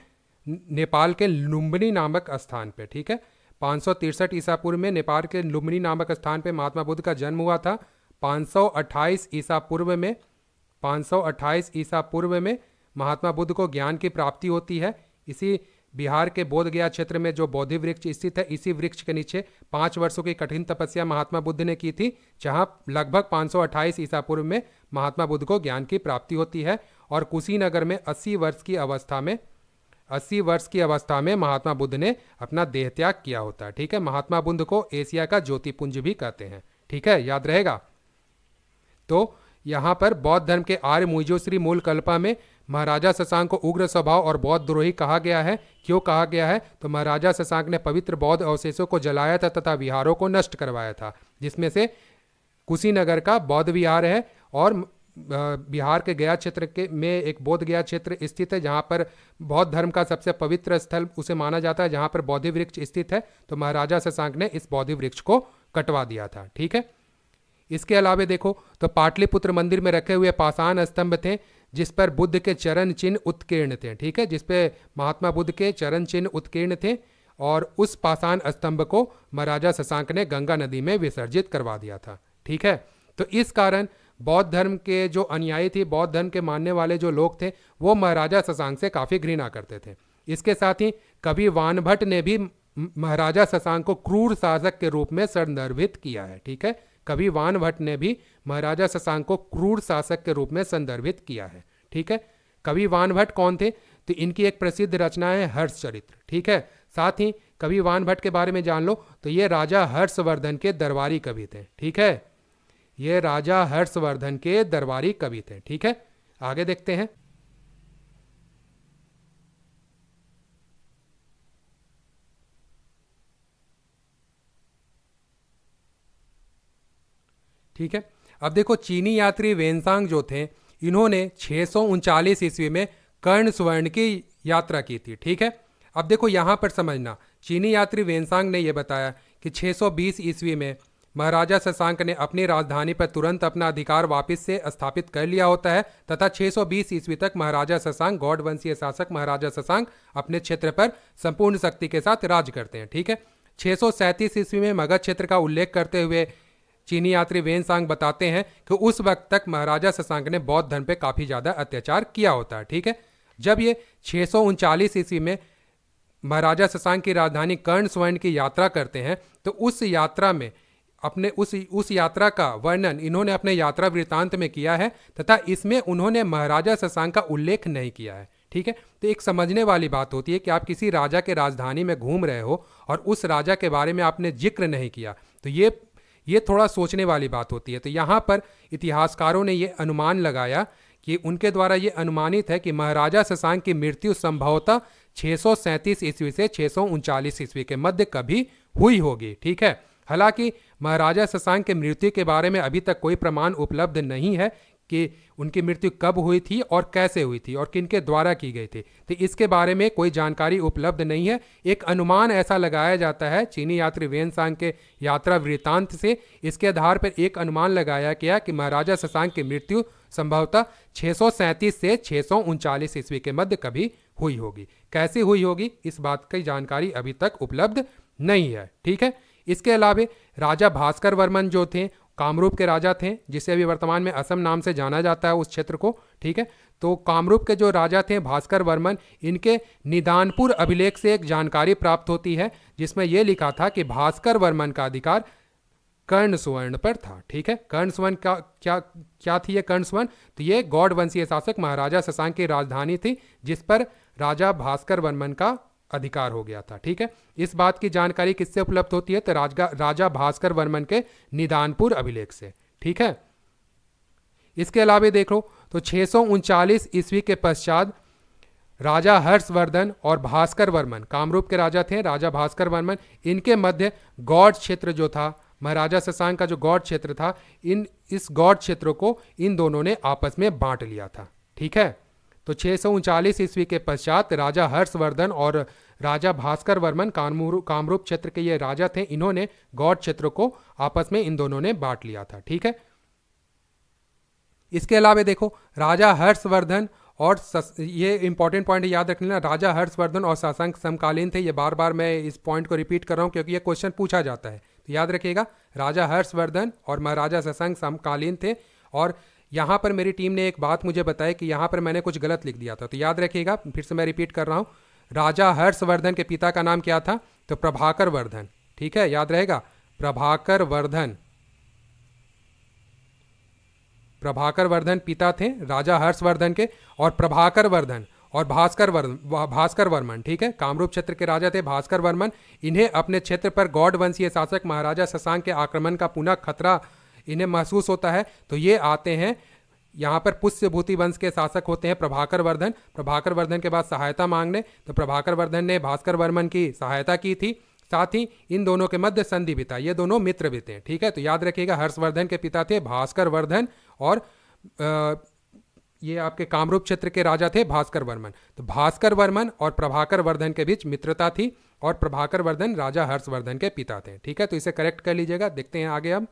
नेपाल के लुम्बिनी नामक स्थान पे। ठीक है, 563 ईसा पूर्व में नेपाल के लुम्बिनी नामक स्थान पे महात्मा बुद्ध का जन्म हुआ था। 528 ईसा पूर्व में 528 ईसा पूर्व में महात्मा बुद्ध को ज्ञान की प्राप्ति होती है। इसी बिहार के बोध गया क्षेत्र में जो बोधि वृक्ष स्थित है, इसी वृक्ष के नीचे 5 वर्षों की कठिन तपस्या महात्मा बुद्ध ने की थी, जहां लगभग 528 ईसा पूर्व में महात्मा बुद्ध को ज्ञान की प्राप्ति होती है। और कुशीनगर में 80 वर्ष की अवस्था में महात्मा बुद्ध ने अपना देह त्याग किया होता है। ठीक है, महात्मा बुद्ध को एशिया का ज्योतिपुंज भी कहते हैं। ठीक है, याद रहेगा। तो यहाँ पर बौद्ध धर्म के आर्य मुइजोश्री मूलकल्पा में महाराजा शशांक को उग्र स्वभाव और बौद्ध द्रोही कहा गया है। क्यों कहा गया है? तो महाराजा शशांक ने पवित्र बौद्ध अवशेषों को जलाया था तथा विहारों को नष्ट करवाया था, जिसमें से कुशीनगर का बौद्ध विहार है और बिहार के गया क्षेत्र के में एक बोध गया क्षेत्र स्थित है, जहाँ पर बौद्ध धर्म का सबसे पवित्र स्थल उसे माना जाता है, जहाँ पर बोधि वृक्ष स्थित है। तो महाराजा शशांक ने इस बोधि वृक्ष को कटवा दिया था। ठीक है, इसके अलावा देखो तो पाटलिपुत्र मंदिर में रखे हुए पाषाण स्तंभ थे जिस पर बुद्ध के चरण चिन्ह उत्कीर्ण थे। ठीक है, जिस पे महात्मा बुद्ध के चरण चिन्ह उत्कीर्ण थे और उस पाषाण स्तंभ को महाराजा शशांक ने गंगा नदी में विसर्जित करवा दिया था। ठीक है, तो इस कारण बौद्ध धर्म के जो अनुयायी थे, बौद्ध धर्म के मानने वाले जो लोग थे, वो महाराजा शशांक से काफ़ी घृणा करते थे। इसके साथ ही कवि वानभट्ट ने भी महाराजा शशांक को क्रूर शासक के रूप में संदर्भित किया है। ठीक है, कवि वानभट्ट ने भी महाराजा शशांक को क्रूर शासक के रूप में संदर्भित किया है। ठीक है, कवि वानभट्ट कौन थे? तो इनकी एक प्रसिद्ध रचना है हर्षचरित्र। ठीक है, साथ ही कवि वानभट्ट के बारे में जान लो तो ये राजा हर्षवर्धन के दरबारी कवि थे। ठीक है, ये राजा हर्षवर्धन के दरबारी कवि थे। ठीक है, आगे देखते हैं। ठीक है, अब देखो चीनी यात्री वेनसांग जो थे, इन्होंने 639 ईस्वी में कर्ण सुवर्ण की यात्रा की थी। ठीक है, अब देखो यहाँ पर समझना, चीनी यात्री वेनसांग ने यह बताया कि 620 ईस्वी में महाराजा शशांक ने अपनी राजधानी पर तुरंत अपना अधिकार वापस से स्थापित कर लिया होता है तथा 620 ईस्वी तक महाराजा शशांक, गौड़ वंशीय शासक महाराजा शशांक अपने क्षेत्र पर संपूर्ण शक्ति के साथ राज करते हैं। ठीक है, 637 ईस्वी में मगध क्षेत्र का उल्लेख करते हुए चीनी यात्री वेनसांग बताते हैं कि उस वक्त तक महाराजा शशांक ने बौद्ध धर्म पे काफ़ी ज़्यादा अत्याचार किया होता है। ठीक है, जब ये 639 ईस्वी में महाराजा शशांक की राजधानी कर्ण स्वर्ण की यात्रा करते हैं तो उस यात्रा में अपने उस यात्रा का वर्णन इन्होंने अपने यात्रा वृत्तांत में किया है तथा इसमें उन्होंने महाराजा शशांक का उल्लेख नहीं किया है। ठीक है, तो एक समझने वाली बात होती है कि आप किसी राजा के राजधानी में घूम रहे हो और उस राजा के बारे में आपने जिक्र नहीं किया, तो ये थोड़ा सोचने वाली बात होती है। तो यहाँ पर इतिहासकारों ने ये अनुमान लगाया कि उनके द्वारा ये अनुमानित है कि महाराजा शशांक की मृत्यु संभवतः 637 ईस्वी से 639 ईस्वी के मध्य कभी हुई होगी। ठीक है, हालांकि महाराजा शशांक के मृत्यु के बारे में अभी तक कोई प्रमाण उपलब्ध नहीं है कि उनकी मृत्यु कब हुई थी और कैसे हुई थी और किनके द्वारा की गई थी, तो इसके बारे में कोई जानकारी उपलब्ध नहीं है। एक अनुमान ऐसा लगाया जाता है चीनी यात्री वेनसांग के यात्रा वृत्तांत से, इसके आधार पर एक अनुमान लगाया गया कि महाराजा शशांक की मृत्यु संभवतः 637 से 639 ईस्वी के मध्य कभी हुई होगी। कैसे हुई होगी इस बात की जानकारी अभी तक उपलब्ध नहीं है। ठीक है, इसके अलावा राजा भास्कर वर्मन जो थे कामरूप के राजा थे, जिसे अभी वर्तमान में असम नाम से जाना जाता है उस क्षेत्र को। ठीक है, तो कामरूप के जो राजा थे भास्कर वर्मन, इनके निदानपुर अभिलेख से एक जानकारी प्राप्त होती है जिसमें यह लिखा था कि भास्कर वर्मन का अधिकार कर्ण सुवर्ण पर था। ठीक है, कर्ण सुवर्ण का क्या थी ये कर्ण सुवर्ण, तो ये गौड़ वंशीय शासक महाराजा शशांक की राजधानी थी जिस पर राजा भास्कर वर्मन का अधिकार हो गया था। ठीक है, इस बात की जानकारी किससे उपलब्ध होती है, तो राजा भास्कर वर्मन के निदानपुर अभिलेख से। ठीक है, इसके अलावा देखो तो 639 ईस्वी के पश्चात राजा हर्षवर्धन और भास्कर वर्मन, कामरूप के राजा थे राजा भास्कर वर्मन, इनके मध्य गौड़ क्षेत्र जो था, महाराजा शशांक का जो गौड़ क्षेत्र था, इस गौड़ क्षेत्र को इन दोनों ने आपस में बांट लिया था। ठीक है, तो 639 ईस्वी के पश्चात राजा हर्षवर्धन और राजा भास्कर वर्मन कामरूप क्षेत्र के ये राजा थे, इन्होंने गौड़ क्षेत्र को आपस में इन दोनों ने बांट लिया था। ठीक है, इसके अलावा देखो राजा हर्षवर्धन और ये इंपॉर्टेंट पॉइंट याद रख लेना, राजा हर्षवर्धन और शशांक समकालीन थे। ये बार बार मैं इस पॉइंट को रिपीट कर रहा हूँ क्योंकि ये क्वेश्चन पूछा जाता है, तो याद रखिएगा राजा हर्षवर्धन और महाराजा शशांक समकालीन थे। और यहाँ पर मेरी टीम ने एक बात मुझे बताई कि यहाँ पर मैंने कुछ गलत लिख दिया था, तो याद रखिएगा, फिर से मैं रिपीट कर रहा हूँ। राजा हर्षवर्धन के पिता का नाम क्या था, तो प्रभाकर वर्धन। ठीक है, याद रहेगा, प्रभाकर वर्धन पिता थे राजा हर्षवर्धन के, और प्रभाकर वर्धन और भास्कर वर्मन, ठीक है, कामरूप क्षेत्र के राजा थे भास्कर वर्मन। इन्हें अपने क्षेत्र पर गौड़ वंशीय शासक महाराजा शशांक के आक्रमण का पुनः खतरा इन्हें महसूस होता है, तो ये आते हैं यहाँ पर पुष्यभूति वंश के शासक होते हैं प्रभाकर वर्धन के बाद सहायता मांगने, तो प्रभाकर वर्धन ने भास्कर वर्मन की सहायता की थी। साथ ही इन दोनों के मध्य संधि भी था, ये दोनों मित्र भी थे। ठीक है, तो याद रखिएगा हर्षवर्धन के पिता थे भास्कर वर्धन और ये आपके कामरूप क्षेत्र के राजा थे भास्कर वर्मन। तो भास्कर वर्मन और प्रभाकर वर्धन के बीच मित्रता थी और प्रभाकर वर्धन राजा हर्षवर्धन के पिता थे। ठीक है, तो इसे करेक्ट कर लीजिएगा। देखते हैं आगे अब।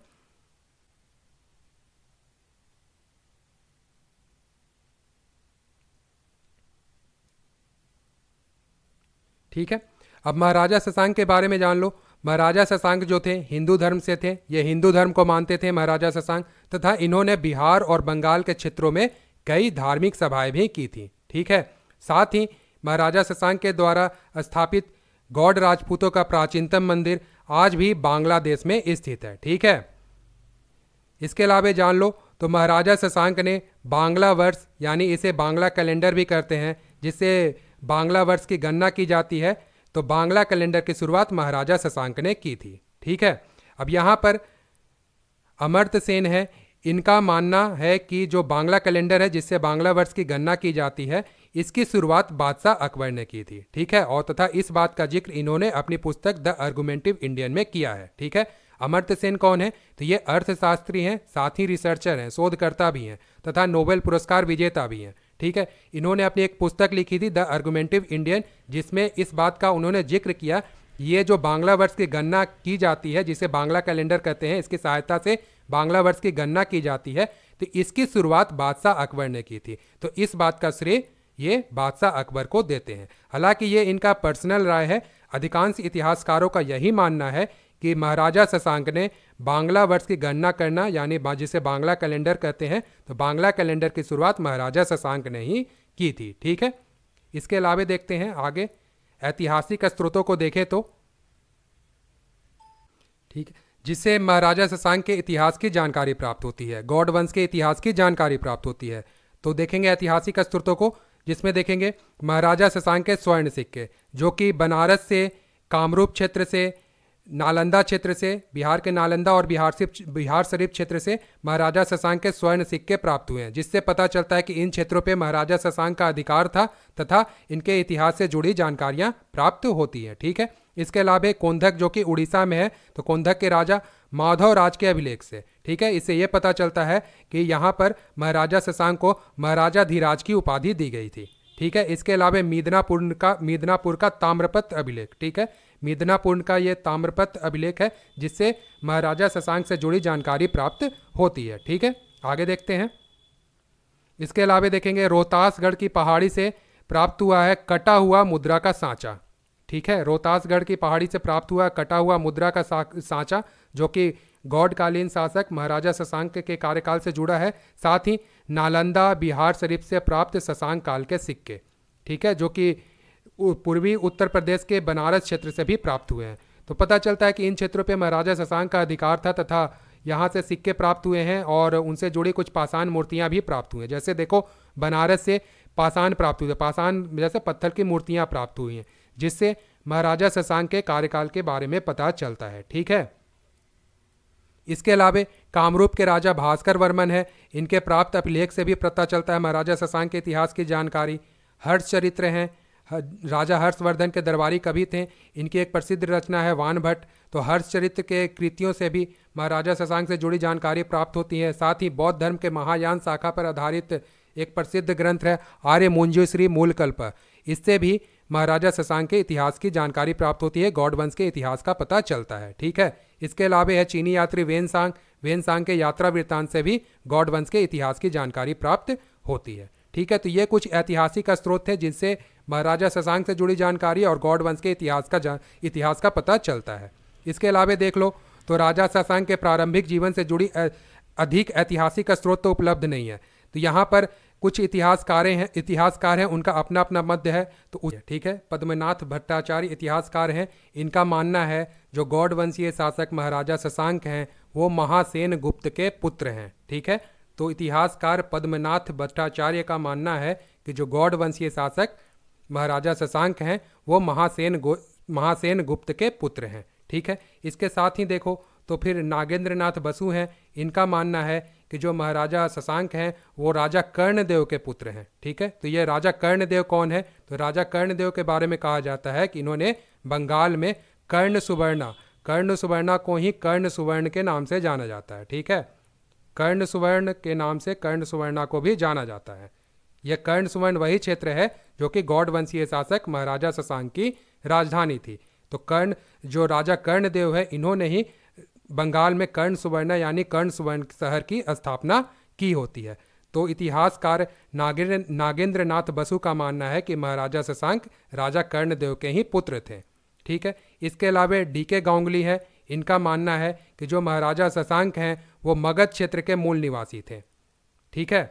ठीक है, अब महाराजा शशांक के बारे में जान लो। महाराजा शशांक जो थे हिंदू धर्म से थे, ये हिंदू धर्म को मानते थे महाराजा शशांक, तथा इन्होंने बिहार और बंगाल के क्षेत्रों में कई धार्मिक सभाएं भी की थी। ठीक है, साथ ही महाराजा शशांक के द्वारा स्थापित गौड़ राजपूतों का प्राचीनतम मंदिर आज भी बांग्लादेश में स्थित है। ठीक है, इसके अलावा जान लो तो महाराजा शशांक ने बांग्ला वर्ष, यानी इसे बांग्ला कैलेंडर भी कहते हैं, जिससे बांग्ला वर्ष की गणना की जाती है, तो बांग्ला कैलेंडर की शुरुआत महाराजा शशांक ने की थी। ठीक है, अब यहाँ पर अमर्त्य सेन है, इनका मानना है कि जो बांग्ला कैलेंडर है जिससे बांग्ला वर्ष की गणना की जाती है, इसकी शुरुआत बादशाह अकबर ने की थी। ठीक है, और तथा इस बात का जिक्र इन्होंने अपनी पुस्तक द आर्गुमेंटिव इंडियन में किया है। ठीक है, अमर्त्य सेन कौन है, तो ये अर्थशास्त्री हैं, साथ ही रिसर्चर हैं, शोधकर्ता भी हैं तथा नोबेल पुरस्कार विजेता भी हैं। ठीक है, इन्होंने अपनी एक पुस्तक लिखी थी द आर्गुमेंटिव इंडियन, जिसमें इस बात का उन्होंने जिक्र किया, ये जो बांग्ला वर्ष की गणना की जाती है जिसे बांग्ला कैलेंडर कहते हैं, इसकी सहायता से बांग्ला वर्ष की गणना की जाती है, तो इसकी शुरुआत बादशाह अकबर ने की थी। तो इस बात का श्रेय ये बादशाह अकबर को देते हैं। हालांकि ये इनका पर्सनल राय है, अधिकांश इतिहासकारों का यही मानना है कि महाराजा शशांक ने बांग्ला वर्ष की गणना करना, यानी जिसे बांग्ला कैलेंडर कहते हैं, तो बांग्ला कैलेंडर की शुरुआत महाराजा शशांक ने ही की थी। ठीक है, इसके अलावा देखते हैं आगे ऐतिहासिक स्रोतों को देखें तो ठीक है, जिससे महाराजा शशांक के इतिहास की जानकारी प्राप्त होती है, गौड़ वंश के इतिहास की जानकारी प्राप्त होती है। तो देखेंगे ऐतिहासिक स्रोतों को, जिसमें देखेंगे महाराजा शशांक के स्वर्ण सिक्के, जो कि बनारस से, कामरूप क्षेत्र से, नालंदा क्षेत्र से, बिहार के नालंदा और बिहार शरीफ क्षेत्र से महाराजा शशांक के स्वर्ण सिक्के प्राप्त हुए हैं, जिससे पता चलता है कि इन क्षेत्रों पे महाराजा शशांक का अधिकार था तथा इनके इतिहास से जुड़ी जानकारियां प्राप्त होती हैं। ठीक है, इसके अलावा कोंधक जो कि उड़ीसा में है, तो कोंधक के राजा माधव राज के अभिलेख से, ठीक है, इससे यह पता चलता है कि यहाँ पर महाराजा शशांक को महाराजा धीराज की उपाधि दी गई थी। ठीक है, इसके अलावा मिदनापुर का ताम्रपत्र अभिलेख, ठीक है, मिदनापुर का ये ताम्रपत्र अभिलेख है, जिससे महाराजा शशांक से जुड़ी जानकारी प्राप्त होती है। ठीक है, आगे देखते हैं। इसके अलावा देखेंगे रोहतासगढ़ की पहाड़ी से प्राप्त हुआ है कटा हुआ मुद्रा का सांचा। ठीक है, रोहतासगढ़ की पहाड़ी से प्राप्त हुआ कटा हुआ मुद्रा का सांचा, जो कि गौड़कालीन शासक महाराजा शशांक के कार्यकाल से जुड़ा है। साथ ही नालंदा, बिहार शरीफ से प्राप्त शशांक काल के सिक्के, ठीक है, जो कि पूर्वी उत्तर प्रदेश के बनारस क्षेत्र से भी प्राप्त हुए हैं। तो पता चलता है कि इन क्षेत्रों पे महाराजा शशांक का अधिकार था तथा यहाँ से सिक्के प्राप्त हुए हैं और उनसे जुड़ी कुछ पाषाण मूर्तियाँ भी प्राप्त हुई हैं। जैसे देखो, बनारस से पाषाण प्राप्त हुए, पाषाण जैसे पत्थर की मूर्तियाँ प्राप्त हुई हैं, जिससे महाराजा शशांक के कार्यकाल के बारे में पता चलता है। ठीक है, इसके अलावा कामरूप के राजा भास्कर वर्मन है, इनके प्राप्त अभिलेख से भी पता चलता है महाराजा शशांक के इतिहास की जानकारी। हर्ष चरित्र हैं, राजा हर्षवर्धन के दरबारी कवि थे, इनकी एक प्रसिद्ध रचना है वान भट्ट। तो हर्ष चरित्र के कृतियों से भी महाराजा शशांक से जुड़ी जानकारी प्राप्त होती है। साथ ही बौद्ध धर्म के महायान शाखा पर आधारित एक प्रसिद्ध ग्रंथ है आर्य मंजूश्री मूलकल्प, इससे भी महाराजा शशांक के इतिहास की जानकारी प्राप्त होती है, गौड़ वंश के इतिहास का पता चलता है। ठीक है, इसके अलावा है चीनी यात्री वेनसांग के यात्रा वृत्तांत से भी गौड़ वंश के इतिहास की जानकारी प्राप्त होती है। ठीक है, तो ये कुछ ऐतिहासिक स्रोत थे जिनसे महाराजा शशांक से जुड़ी जानकारी और गौड़ वंश के इतिहास का पता चलता है। इसके अलावा देख लो तो राजा शशांक के प्रारंभिक जीवन से जुड़ी अधिक ऐतिहासिक स्रोत तो उपलब्ध नहीं है। तो यहाँ पर कुछ इतिहासकार हैं, उनका अपना अपना मत है। तो ठीक है, पद्मनाथ भट्टाचार्य इतिहासकार हैं, इनका मानना है जो गौड़ वंशीय शासक महाराजा शशांक हैं वो महासेन गुप्त के पुत्र हैं। ठीक है, तो इतिहासकार पद्मनाथ भट्टाचार्य का मानना है कि जो गौड़ वंशीय शासक महाराजा शशांक हैं वो महासेन गुप्त के पुत्र हैं। ठीक है, इसके साथ ही देखो तो फिर नागेंद्र नाथ बसु हैं, इनका मानना है कि जो महाराजा शशांक हैं वो राजा कर्णदेव के पुत्र हैं। ठीक है, तो ये राजा कर्णदेव कौन है? तो राजा कर्णदेव के बारे में कहा जाता है कि इन्होंने बंगाल में कर्ण सुवर्णा को ही कर्ण सुवर्ण के नाम से जाना जाता है। ठीक है, कर्ण सुवर्ण के नाम से कर्ण सुवर्णा को भी जाना जाता है। यह कर्ण सुवर्ण वही क्षेत्र है जो कि गौड़ वंशीय शासक महाराजा शशांक की राजधानी थी। तो जो राजा कर्णदेव है इन्होंने ही बंगाल में कर्ण सुवर्णा यानी कर्ण सुवर्ण शहर की स्थापना की होती है। तो इतिहासकार नागेंद्र नाथ बसु का मानना है कि महाराजा शशांक राजा कर्णदेव के ही पुत्र थे। ठीक है, इसके अलावा डीके गांगुली है, इनका मानना है कि जो महाराजा शशांक हैं वो मगध क्षेत्र के मूल निवासी थे। ठीक है,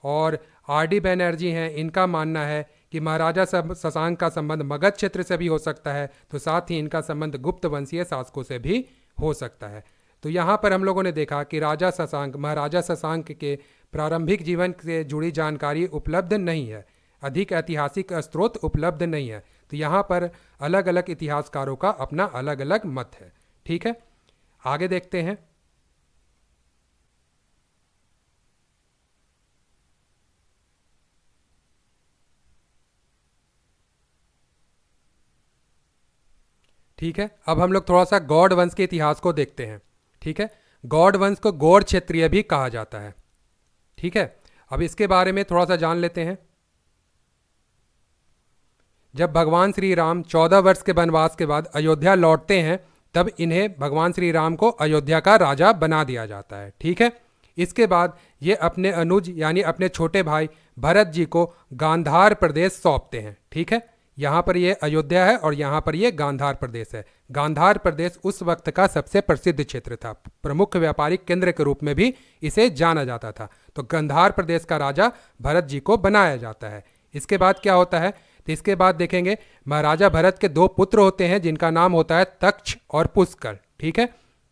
और आर.डी. बैनर्जी हैं, इनका मानना है कि महाराजा शशांक का संबंध मगध क्षेत्र से भी हो सकता है, तो साथ ही इनका संबंध गुप्त वंशीय शासकों से भी हो सकता है। तो यहाँ पर हम लोगों ने देखा कि महाराजा शशांक के प्रारंभिक जीवन से जुड़ी जानकारी उपलब्ध नहीं है, अधिक ऐतिहासिक स्रोत उपलब्ध नहीं है। तो यहाँ पर अलग अलग इतिहासकारों का अपना अलग अलग मत है। ठीक है, आगे देखते हैं। ठीक है, अब हम लोग थोड़ा सा गौड़ वंश के इतिहास को देखते हैं। ठीक है, गौड़ वंश को गौड़ क्षेत्रीय भी कहा जाता है। ठीक है, अब इसके बारे में थोड़ा सा जान लेते हैं। जब भगवान श्री राम 14 वर्ष के वनवास के बाद अयोध्या लौटते हैं तब इन्हें भगवान श्री राम को अयोध्या का राजा बना दिया जाता है। ठीक है, इसके बाद ये अपने अनुज यानी अपने छोटे भाई भरत जी को गांधार प्रदेश सौंपते हैं। ठीक है, यहाँ पर ये अयोध्या है और यहाँ पर ये गांधार प्रदेश है। गांधार प्रदेश उस वक्त का सबसे प्रसिद्ध क्षेत्र था, प्रमुख व्यापारिक केंद्र के रूप में भी इसे जाना जाता था। तो गांधार प्रदेश का राजा भरत जी को बनाया जाता है। इसके बाद क्या होता है, तो इसके बाद देखेंगे महाराजा भरत के दो पुत्र होते हैं जिनका नाम होता है तक्ष और पुष्कर। ठीक है,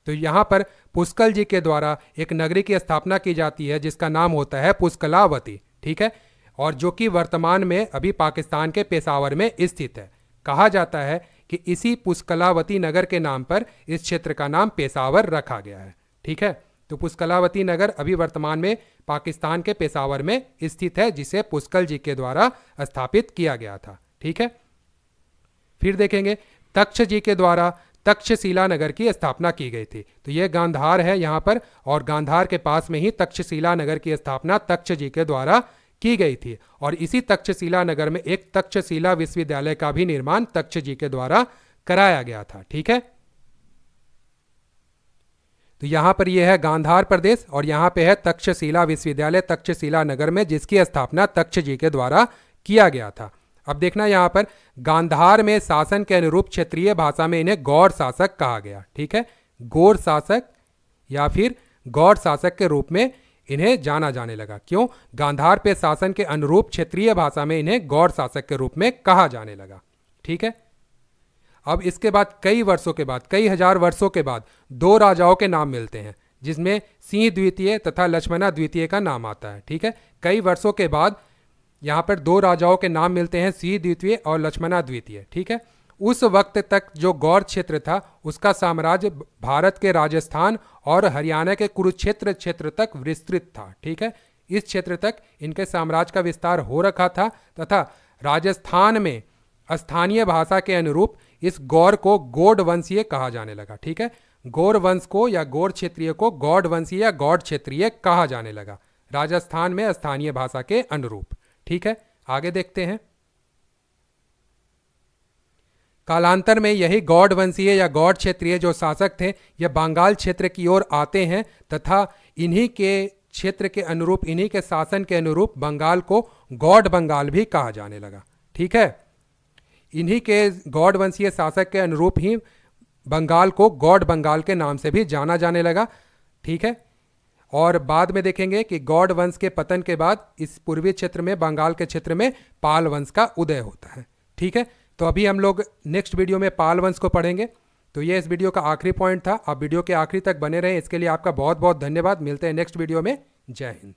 तो यहाँ पर पुष्कर जी के द्वारा एक नगरी की स्थापना की जाती है जिसका नाम होता है पुष्कलावती। ठीक है, और जो कि वर्तमान में अभी पाकिस्तान के पेशावर में स्थित है। कहा जाता है कि इसी पुष्कलावती नगर के नाम पर इस क्षेत्र का नाम पेशावर रखा गया है। ठीक है, तो पुष्कलावती नगर अभी वर्तमान में पाकिस्तान के पेशावर में स्थित है, जिसे पुष्कर जी के द्वारा स्थापित किया गया था। ठीक है, फिर देखेंगे तक्ष जी के द्वारा तक्षशिला नगर की स्थापना की गई थी। तो यह गांधार है यहाँ पर, और गांधार के पास में ही तक्षशिला नगर की स्थापना तक्ष जी के द्वारा की गई थी। और इसी तक्षशिला नगर में एक तक्षशिला विश्वविद्यालय का भी निर्माण तक्ष जी के द्वारा कराया गया था। ठीक है, तो यहाँ पर यह है गांधार प्रदेश और यहाँ पे है तक्षशिला विश्वविद्यालय तक्षशिला नगर में, जिसकी स्थापना तक्ष जी के द्वारा किया गया था। अब देखना यहाँ पर गांधार में शासन के अनुरूप क्षेत्रीय भाषा में इन्हें गौड़ शासक कहा गया। ठीक है, गौड़ शासक या फिर गौड़ शासक के रूप में इन्हें जाना जाने लगा। क्यों? गांधार पे शासन के अनुरूप क्षेत्रीय भाषा में इन्हें गौड़ शासक के रूप में कहा जाने लगा। ठीक है, अब इसके बाद कई वर्षों के बाद, कई हजार वर्षों के बाद दो राजाओं के नाम मिलते हैं, जिसमें सिंह द्वितीय तथा लक्ष्मणा द्वितीय का नाम आता है। ठीक है, कई वर्षों के बाद यहाँ पर दो राजाओं के नाम मिलते हैं, सिंह द्वितीय और लक्ष्मणा द्वितीय। ठीक है, उस वक्त तक जो गौड़ क्षेत्र था उसका साम्राज्य भारत के राजस्थान और हरियाणा के कुरुक्षेत्र क्षेत्र तक विस्तृत था। ठीक है, इस क्षेत्र तक इनके साम्राज्य का विस्तार हो रखा था तथा राजस्थान में स्थानीय भाषा के अनुरूप इस गौड़ को गौड़ वंशीय कहा जाने लगा। ठीक है, गौड़ वंश को या गौड़ क्षेत्रीय को गौड़ वंशीय या गौड़ क्षेत्रीय कहा जाने लगा राजस्थान में स्थानीय भाषा के अनुरूप। ठीक है, आगे देखते हैं। कालांतर में यही गौड़ वंशीय या गौड़ क्षेत्रीय जो शासक थे यह बंगाल क्षेत्र की ओर आते हैं तथा इन्हीं के क्षेत्र के अनुरूप, इन्हीं के शासन के अनुरूप बंगाल को गौड़ बंगाल भी कहा जाने लगा। ठीक है, इन्हीं के गौड़ वंशीय शासक के अनुरूप ही बंगाल को गौड़ बंगाल के नाम से भी जाना जाने लगा। ठीक है, और बाद में देखेंगे कि गौड़ वंश के पतन के बाद इस पूर्वी क्षेत्र में, बंगाल के क्षेत्र में पाल वंश का उदय होता है। ठीक है, तो अभी हम लोग नेक्स्ट वीडियो में पाल वंश को पढ़ेंगे। तो ये इस वीडियो का आखिरी पॉइंट था। आप वीडियो के आखिरी तक बने रहें, इसके लिए आपका बहुत बहुत धन्यवाद। मिलते हैं नेक्स्ट वीडियो में। जय हिंद।